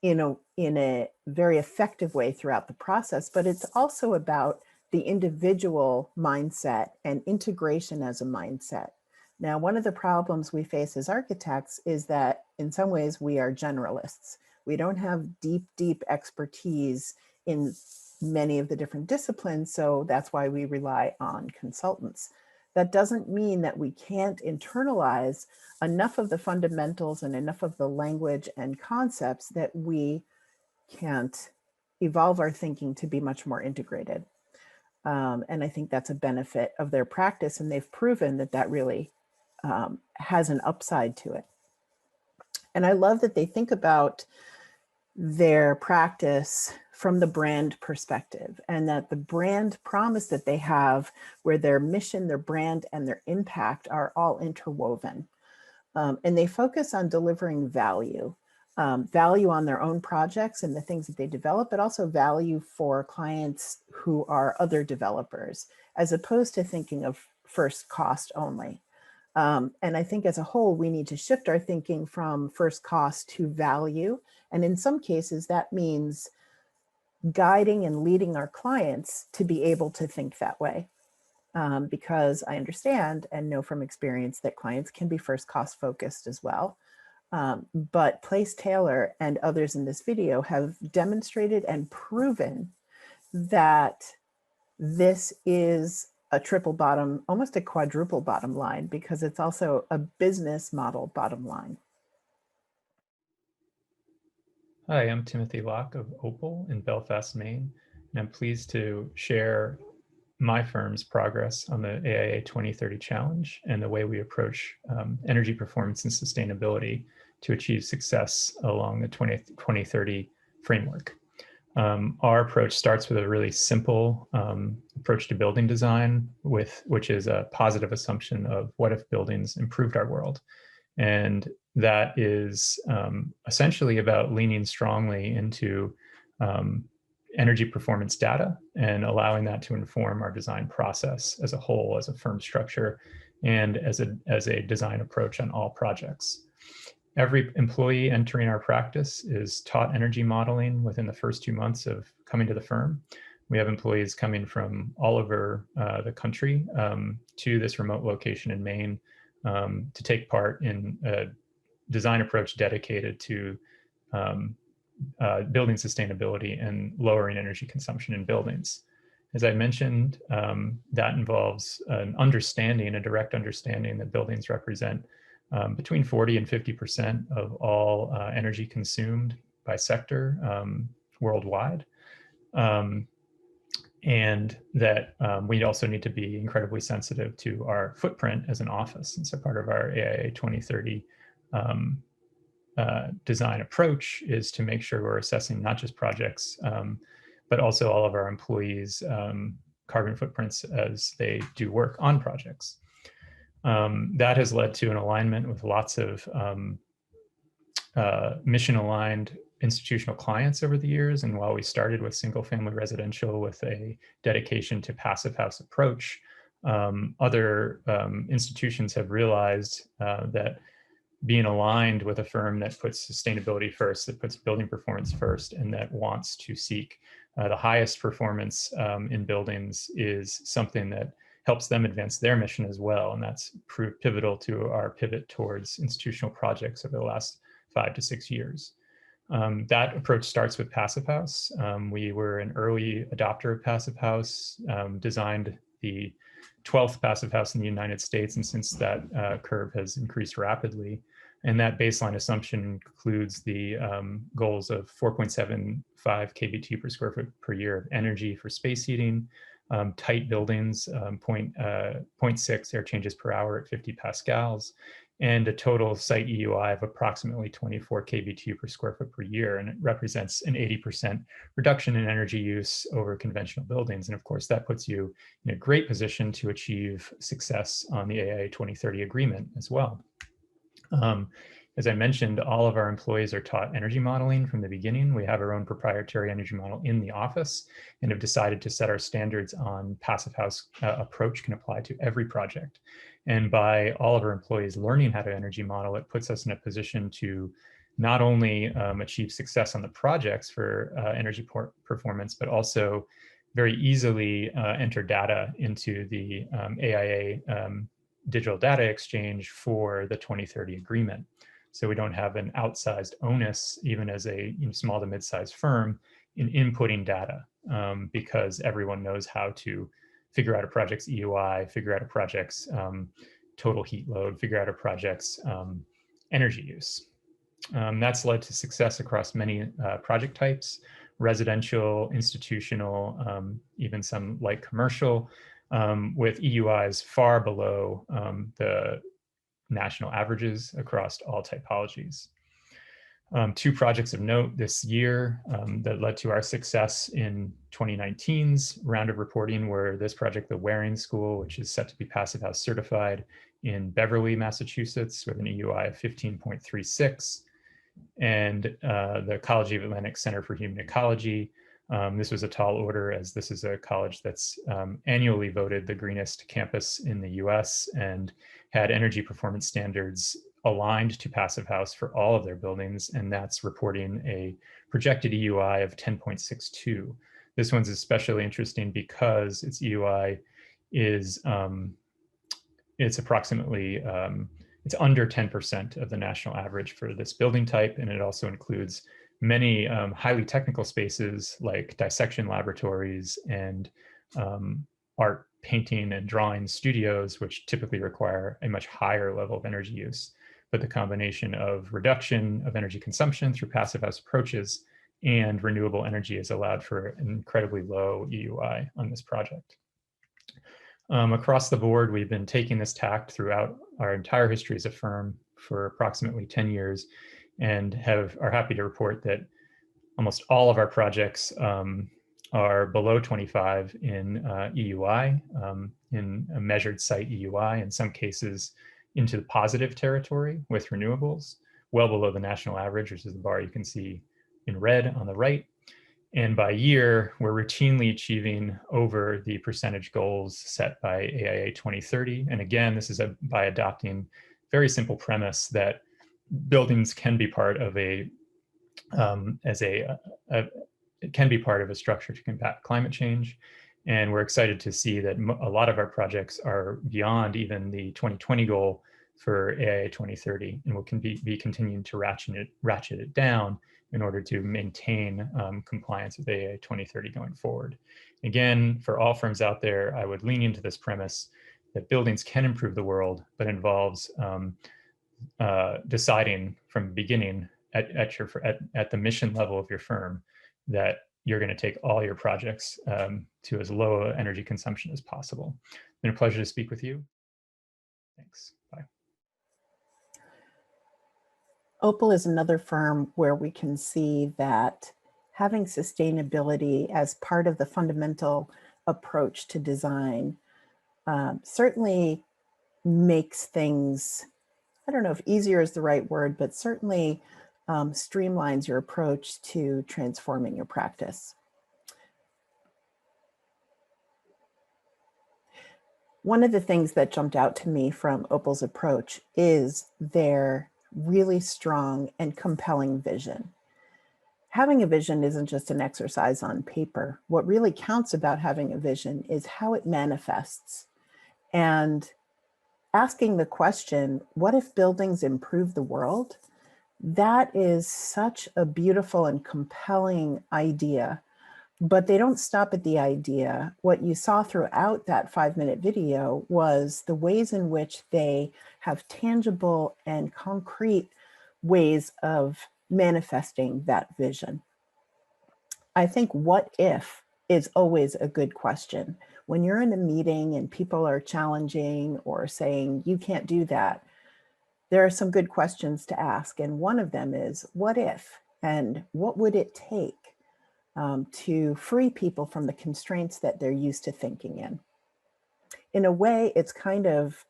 in a very effective way throughout the process. But it's also about the individual mindset and integration as a mindset. Now, one of the problems we face as architects is that in some ways we are generalists. We don't have deep expertise in many of the different disciplines, so that's why we rely on consultants. That doesn't mean that we can't internalize enough of the fundamentals and enough of the language and concepts that we can't evolve our thinking to be much more integrated. And I think that's a benefit of their practice, and they've proven that that really has an upside to it. And I love that they think about their practice from the brand perspective, and that the brand promise that they have, where their mission, their brand, and their impact are all interwoven. And they focus on delivering value, value on their own projects and the things that they develop, but also value for clients who are other developers, as opposed to thinking of first cost only. And I think as a whole, we need to shift our thinking from first cost to value. And in some cases, that means guiding and leading our clients to be able to think that way. Because I understand and know from experience that clients can be first cost focused as well. But Placetailor and others in this video have demonstrated and proven that this is a triple bottom, almost a quadruple bottom line, because it's also a business model bottom line. Hi, I'm Timothy Locke of Opal in Belfast, Maine, and I'm pleased to share my firm's progress on the AIA 2030 Challenge and the way we approach energy performance and sustainability to achieve success along the 2030 framework. Our approach starts with a really simple approach to building design, which is a positive assumption of what if buildings improved our world. And that is essentially about leaning strongly into energy performance data and allowing that to inform our design process as a whole, as a firm structure, and as a design approach on all projects. Every employee entering our practice is taught energy modeling within the first 2 months of coming to the firm. We have employees coming from all over the country to this remote location in Maine to take part in a design approach dedicated to building sustainability and lowering energy consumption in buildings. As I mentioned, that involves an understanding, a direct understanding that buildings represent between 40 and 50% of all energy consumed by sector worldwide. And that we also need to be incredibly sensitive to our footprint as an office. And so part of our AIA 2030 design approach is to make sure we're assessing not just projects, but also all of our employees' carbon footprints as they do work on projects. That has led to an alignment with lots of mission-aligned institutional clients over the years. And while we started with single-family residential with a dedication to passive house approach, other institutions have realized that being aligned with a firm that puts sustainability first, that puts building performance first, and that wants to seek the highest performance in buildings is something that helps them advance their mission as well. And that's proved pivotal to our pivot towards institutional projects over the last 5 to 6 years. That approach starts with Passive House. We were an early adopter of Passive House, designed the 12th Passive House in the United States, and since that curve has increased rapidly. And that baseline assumption includes the goals of 4.75 kBtu per square foot per year of energy for space heating, tight buildings, 0.6 air changes per hour at 50 pascals, and a total site EUI of approximately 24 kBtu per square foot per year. And it represents an 80% reduction in energy use over conventional buildings. And of course, that puts you in a great position to achieve success on the AIA 2030 agreement as well. As I mentioned, all of our employees are taught energy modeling from the beginning. We have our own proprietary energy model in the office and have decided to set our standards on passive house approach can apply to every project. And by all of our employees learning how to energy model, it puts us in a position to not only achieve success on the projects for energy performance, but also very easily enter data into the AIA digital data exchange for the 2030 agreement. So we don't have an outsized onus, even as a small to mid-sized firm, in inputting data because everyone knows how to figure out a project's EUI, figure out a project's total heat load, figure out a project's energy use. That's led to success across many project types, residential, institutional, even some light commercial, with EUIs far below the national averages across all typologies. Two projects of note this year that led to our success in 2019's round of reporting were this project, the Waring School, which is set to be Passive House certified in Beverly, Massachusetts, with an EUI of 15.36, and the College of Atlantic Center for Human Ecology. This was a tall order, as this is a college that's annually voted the greenest campus in the US and had energy performance standards aligned to passive house for all of their buildings, and that's reporting a projected EUI of 10.62. This one's especially interesting because its EUI is it's approximately it's under 10% of the national average for this building type, and it also includes many highly technical spaces like dissection laboratories and art, painting, and drawing studios, which typically require a much higher level of energy use. But the combination of reduction of energy consumption through passive house approaches and renewable energy has allowed for an incredibly low EUI on this project. Across the board, we've been taking this tact throughout our entire history as a firm for approximately 10 years and are happy to report that almost all of our projects are below 25 in EUI, in a measured site EUI, in some cases into the positive territory with renewables, well below the national average, which is the bar you can see in red on the right. And by year, we're routinely achieving over the percentage goals set by AIA 2030. And again, this is by adopting very simple premise that buildings can be part of it can be part of a structure to combat climate change. And we're excited to see that a lot of our projects are beyond even the 2020 goal for AIA 2030, and we'll be continuing to ratchet it down in order to maintain compliance with AIA 2030 going forward. Again, for all firms out there, I would lean into this premise that buildings can improve the world, but involves deciding from the beginning at the mission level of your firm that you're going to take all your projects to as low energy consumption as possible. It's been a pleasure to speak with you. Thanks. Bye. Opal is another firm where we can see that having sustainability as part of the fundamental approach to design certainly makes things, I don't know if easier is the right word, but certainly streamlines your approach to transforming your practice. One of the things that jumped out to me from Opal's approach is their really strong and compelling vision. Having a vision isn't just an exercise on paper. What really counts about having a vision is how it manifests. And asking the question, what if buildings improve the world? That is such a beautiful and compelling idea, but they don't stop at the idea. What you saw throughout that 5-minute video was the ways in which they have tangible and concrete ways of manifesting that vision. I think what if is always a good question. When you're in a meeting and people are challenging or saying, you can't do that, there are some good questions to ask. And one of them is, what if, and what would it take to free people from the constraints that they're used to thinking in? In a way, it's kind of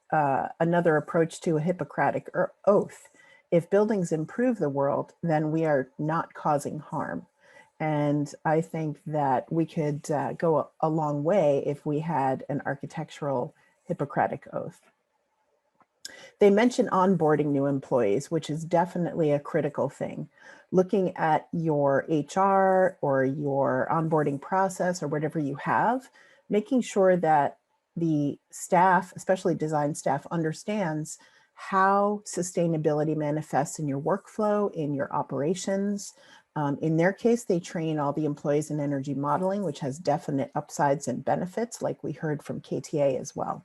another approach to a Hippocratic oath. If buildings improve the world, then we are not causing harm. And I think that we could go a long way if we had an architectural Hippocratic oath. They mention onboarding new employees, which is definitely a critical thing. Looking at your HR or your onboarding process or whatever you have, making sure that the staff, especially design staff, understands how sustainability manifests in your workflow, in your operations. In their case, they train all the employees in energy modeling, which has definite upsides and benefits, like we heard from KTA as well.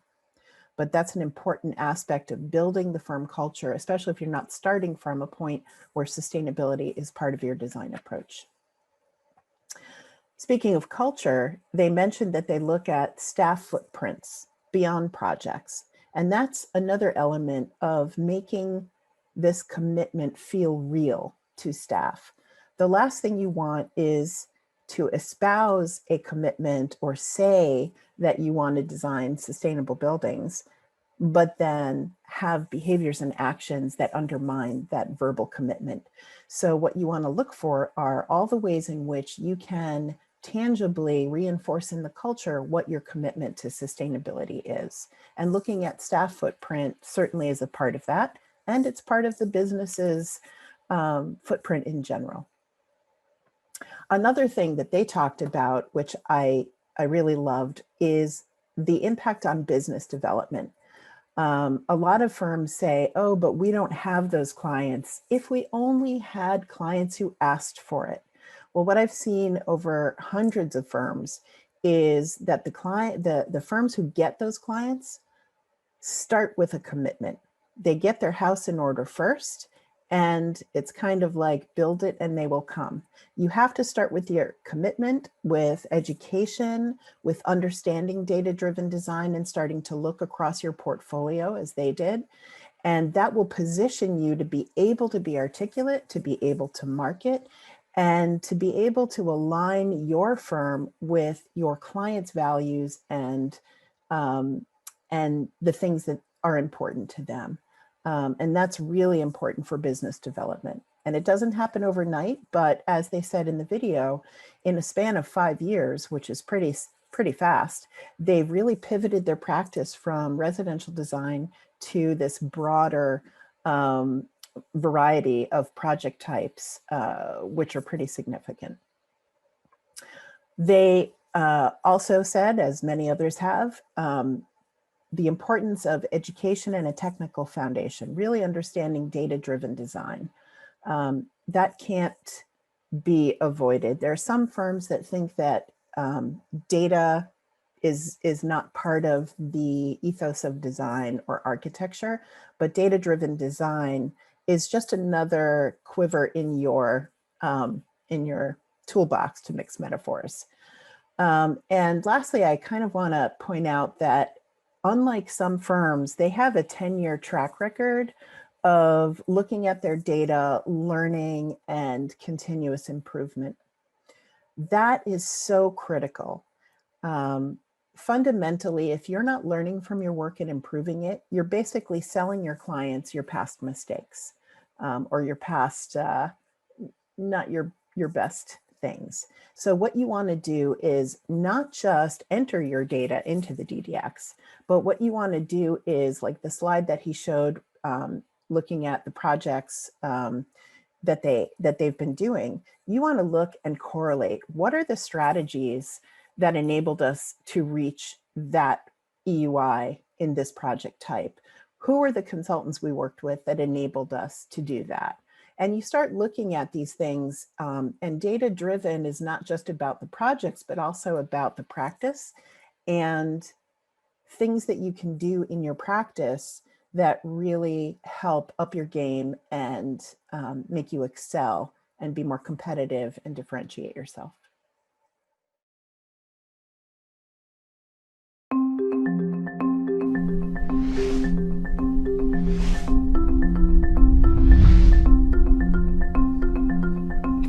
But that's an important aspect of building the firm culture, especially if you're not starting from a point where sustainability is part of your design approach. Speaking of culture, they mentioned that they look at staff footprints beyond projects. And that's another element of making this commitment feel real to staff. The last thing you want is to espouse a commitment or say that you want to design sustainable buildings, but then have behaviors and actions that undermine that verbal commitment. So what you want to look for are all the ways in which you can tangibly reinforce in the culture what your commitment to sustainability is. And looking at staff footprint certainly is a part of that, and it's part of the business's footprint in general. Another thing that they talked about, which I really loved, is the impact on business development. A lot of firms say, oh, but we don't have those clients. If we only had clients who asked for it. Well, what I've seen over hundreds of firms is that the firms who get those clients start with a commitment. They get their house in order first, and it's kind of like build it and they will come. You have to start with your commitment, with education, with understanding data-driven design and starting to look across your portfolio as they did. And that will position you to be able to be articulate, to be able to market, and to be able to align your firm with your clients' values and the things that are important to them. And that's really important for business development. And it doesn't happen overnight, but as they said in the video, in a span of 5 years, which is pretty fast, they've really pivoted their practice from residential design to this broader variety of project types, which are pretty significant. They also said, as many others have, the importance of education and a technical foundation, really understanding data-driven design. That can't be avoided. There are some firms that think that data is not part of the ethos of design or architecture, but data-driven design is just another quiver in your toolbox, to mix metaphors. And lastly, I kind of want to point out that unlike some firms, they have a 10-year track record of looking at their data, learning, and continuous improvement. That is so critical. Fundamentally, if you're not learning from your work and improving it, you're basically selling your clients your past mistakes or your past, not your best things. So what you want to do is not just enter your data into the DDX, but what you want to do is, like the slide that he showed, looking at the projects that they've been doing, you want to look and correlate. What are the strategies that enabled us to reach that EUI in this project type? Who are the consultants we worked with that enabled us to do that? And you start looking at these things, and data-driven is not just about the projects, but also about the practice and things that you can do in your practice that really help up your game and make you excel and be more competitive and differentiate yourself.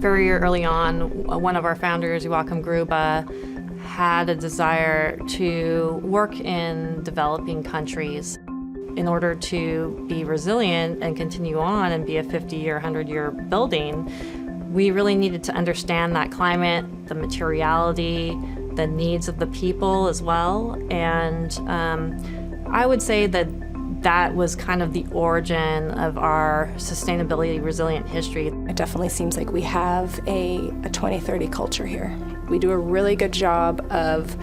very early on, one of our founders, Joachim Grube, had a desire to work in developing countries. In order to be resilient and continue on and be a 50-year, 100-year building, we really needed to understand that climate, the materiality, the needs of the people as well. And I would say that that was kind of the origin of our sustainability resilient history. It definitely seems like we have a 2030 culture here. We do a really good job of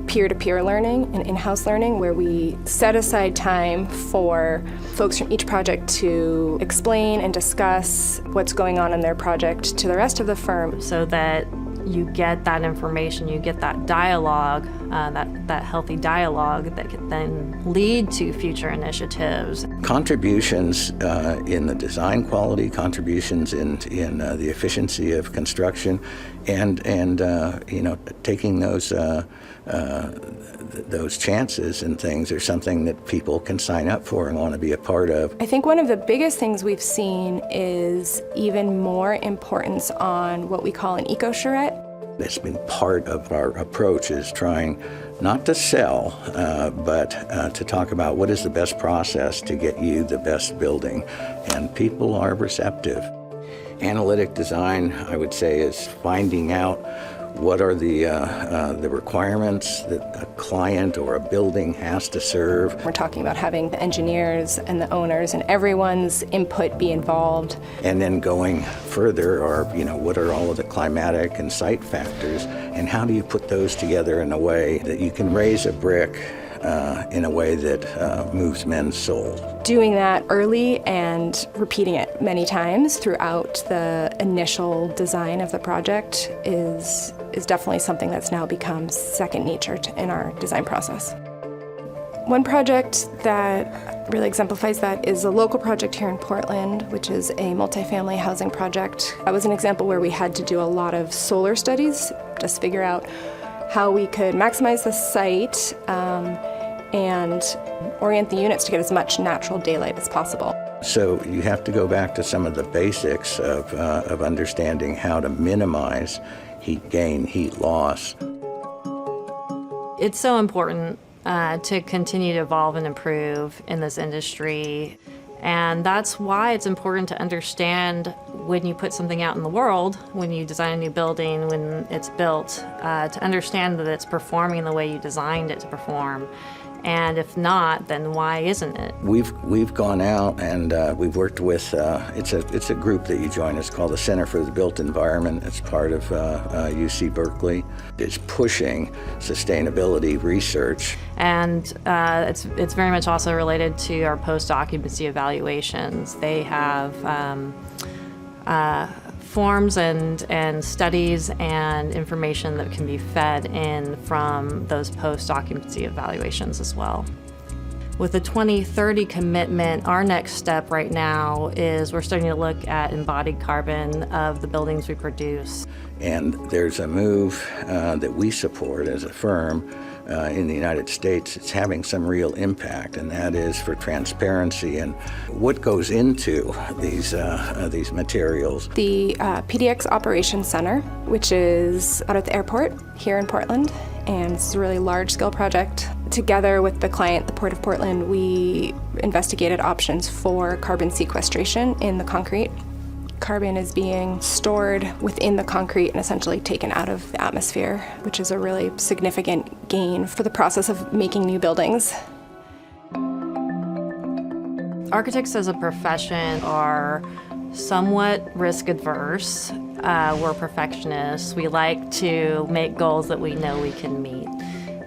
peer-to-peer learning and in-house learning, where we set aside time for folks from each project to explain and discuss what's going on in their project to the rest of the firm. So that you get that information, you get that dialogue, that healthy dialogue that can then lead to future initiatives. Contributions in the design quality, contributions in the efficiency of construction, and you know, taking those chances and things are something that people can sign up for and want to be a part of. I think one of the biggest things we've seen is even more importance on what we call an eco-charrette. It's been part of our approach, is trying not to sell, but to talk about what is the best process to get you the best building, and people are receptive. Analytic design, I would say, is finding out what are the requirements that a client or a building has to serve. We're talking about having the engineers and the owners and everyone's input be involved. And then going further are, you know, what are all of the climatic and site factors, and how do you put those together in a way that you can raise a brick in a way that moves men's soul. Doing that early and repeating it many times throughout the initial design of the project is definitely something that's now become second nature in our design process. One project that really exemplifies that is a local project here in Portland, which is a multifamily housing project. That was an example where we had to do a lot of solar studies, just figure out how we could maximize the site and orient the units to get as much natural daylight as possible. So you have to go back to some of the basics of understanding how to minimize heat gain, heat loss. It's so important to continue to evolve and improve in this industry. And that's why it's important to understand when you put something out in the world, when you design a new building, when it's built, to understand that it's performing the way you designed it to perform. And if not, then why isn't it? We've gone out and we've worked with, it's a group that you join. It's called the Center for the Built Environment. It's part of UC Berkeley. It's pushing sustainability research. And it's very much also related to our post-occupancy evaluations. They have forms and studies and information that can be fed in from those post-occupancy evaluations as well. With the 2030 commitment, our next step right now is we're starting to look at embodied carbon of the buildings we produce. And there's a move that we support as a firm in the United States. It's having some real impact, and that is for transparency and what goes into these materials. The PDX Operations Center, which is out at the airport here in Portland, and it's a really large-scale project. Together with the client, the Port of Portland, we investigated options for carbon sequestration in the concrete. Carbon is being stored within the concrete and essentially taken out of the atmosphere, which is a really significant gain for the process of making new buildings. Architects as a profession are somewhat risk adverse. We're perfectionists. We like to make goals that we know we can meet.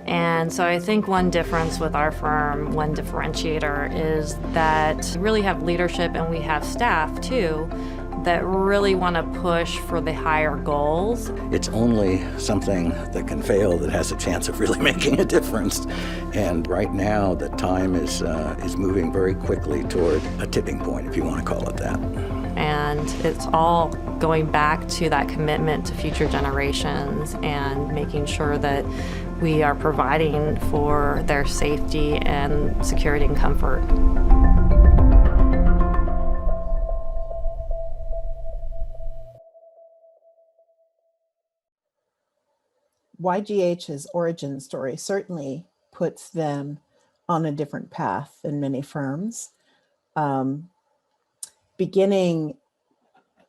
And so I think one difference with our firm, one differentiator, is that we really have leadership and we have staff too that really want to push for the higher goals. It's only something that can fail that has a chance of really making a difference. And right now, the time is moving very quickly toward a tipping point, if you want to call it that. And it's all going back to that commitment to future generations and making sure that we are providing for their safety and security and comfort. YGH's origin story certainly puts them on a different path than many firms. Beginning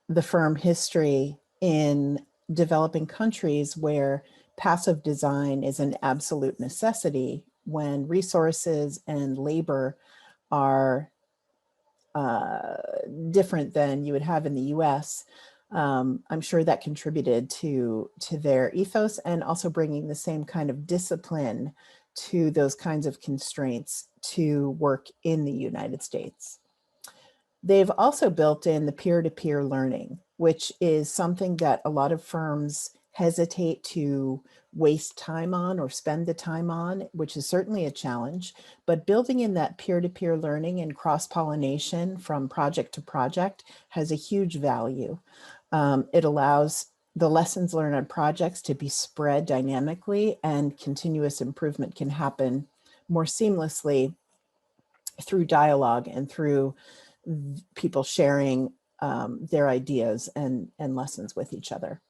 the firm history in developing countries where passive design is an absolute necessity when resources and labor are different than you would have in the US. I'm sure that contributed to their ethos, and also bringing the same kind of discipline to those kinds of constraints to work in the United States. They've also built in the peer-to-peer learning, which is something that a lot of firms hesitate to waste time on or spend the time on, which is certainly a challenge. But building in that peer-to-peer learning and cross-pollination from project to project has a huge value. It allows the lessons learned on projects to be spread dynamically, and continuous improvement can happen more seamlessly through dialogue and through people sharing their ideas and lessons with each other.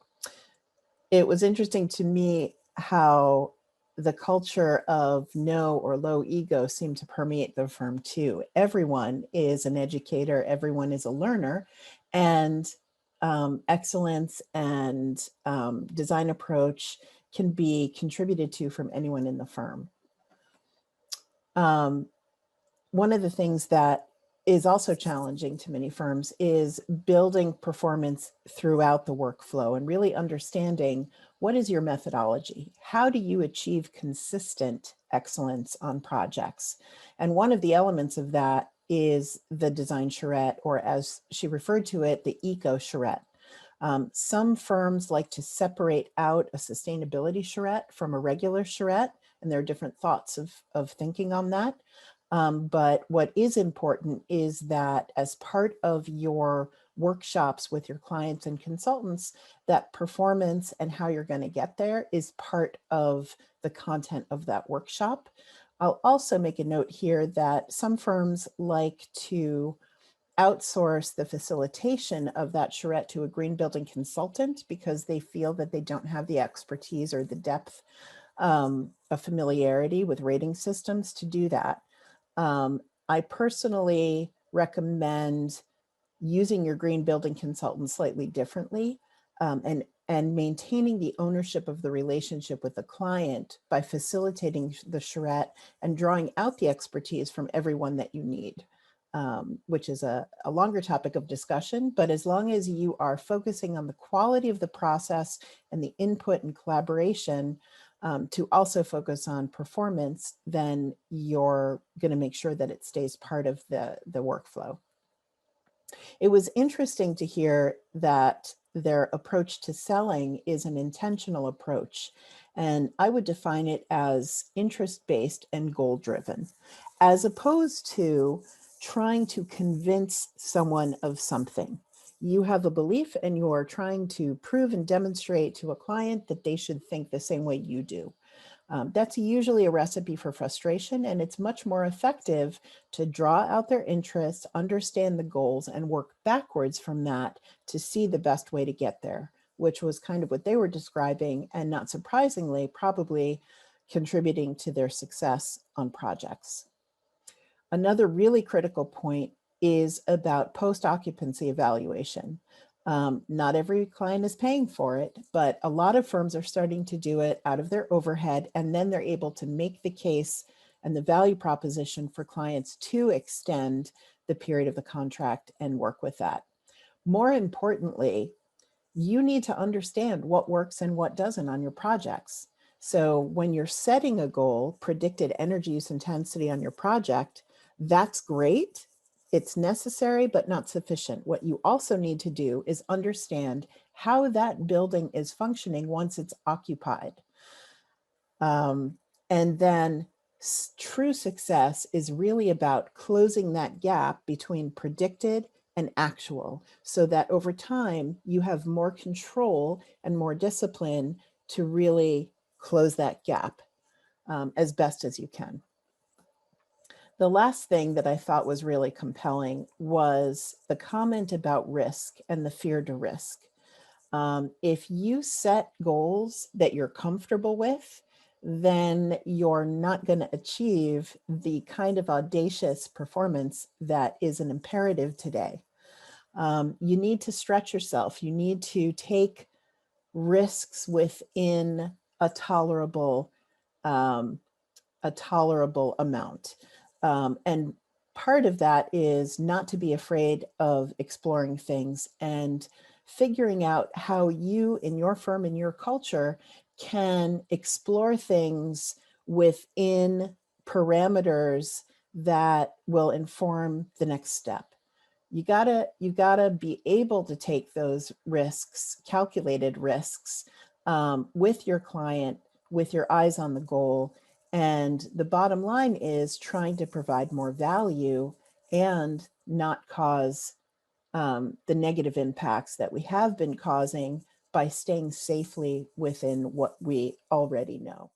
It was interesting to me how the culture of no or low ego seemed to permeate the firm too. Everyone is an educator, everyone is a learner, and excellence and design approach can be contributed to from anyone in the firm. One of the things that is also challenging to many firms is building performance throughout the workflow and really understanding what is your methodology? How do you achieve consistent excellence on projects? And one of the elements of that is the design charrette, or as she referred to it, the eco charrette. Some firms like to separate out a sustainability charrette from a regular charrette, and there are different thoughts of thinking on that. But what is important is that as part of your workshops with your clients and consultants, that performance and how you're going to get there is part of the content of that workshop. I'll also make a note here that some firms like to outsource the facilitation of that charrette to a green building consultant because they feel that they don't have the expertise or the depth of familiarity with rating systems to do that. I personally recommend using your green building consultant slightly differently and maintaining the ownership of the relationship with the client by facilitating the charrette and drawing out the expertise from everyone that you need, which is a longer topic of discussion. But as long as you are focusing on the quality of the process and the input and collaboration, to also focus on performance, then you're going to make sure that it stays part of the workflow. It was interesting to hear that their approach to selling is an intentional approach, and I would define it as interest-based and goal-driven, as opposed to trying to convince someone of something. You have a belief and you are trying to prove and demonstrate to a client that they should think the same way you do. That's usually a recipe for frustration, and it's much more effective to draw out their interests, understand the goals, and work backwards from that to see the best way to get there, which was kind of what they were describing, and not surprisingly, probably contributing to their success on projects. Another really critical point is about post-occupancy evaluation. Not every client is paying for it, but a lot of firms are starting to do it out of their overhead, and then they're able to make the case and the value proposition for clients to extend the period of the contract and work with that. More importantly, you need to understand what works and what doesn't on your projects. So when you're setting a goal, predicted energy use intensity on your project, that's great. It's necessary, but not sufficient. What you also need to do is understand how that building is functioning once it's occupied. And then true success is really about closing that gap between predicted and actual, so that over time you have more control and more discipline to really close that gap as best as you can. The last thing that I thought was really compelling was the comment about risk and the fear to risk. If you set goals that you're comfortable with, then you're not going to achieve the kind of audacious performance that is an imperative today. You need to stretch yourself. You need to take risks within a tolerable amount. And part of that is not to be afraid of exploring things and figuring out how you in your firm, in your culture, can explore things within parameters that will inform the next step. You gotta be able to take those risks, calculated risks, with your client, with your eyes on the goal. And the bottom line is trying to provide more value and not cause the negative impacts that we have been causing by staying safely within what we already know.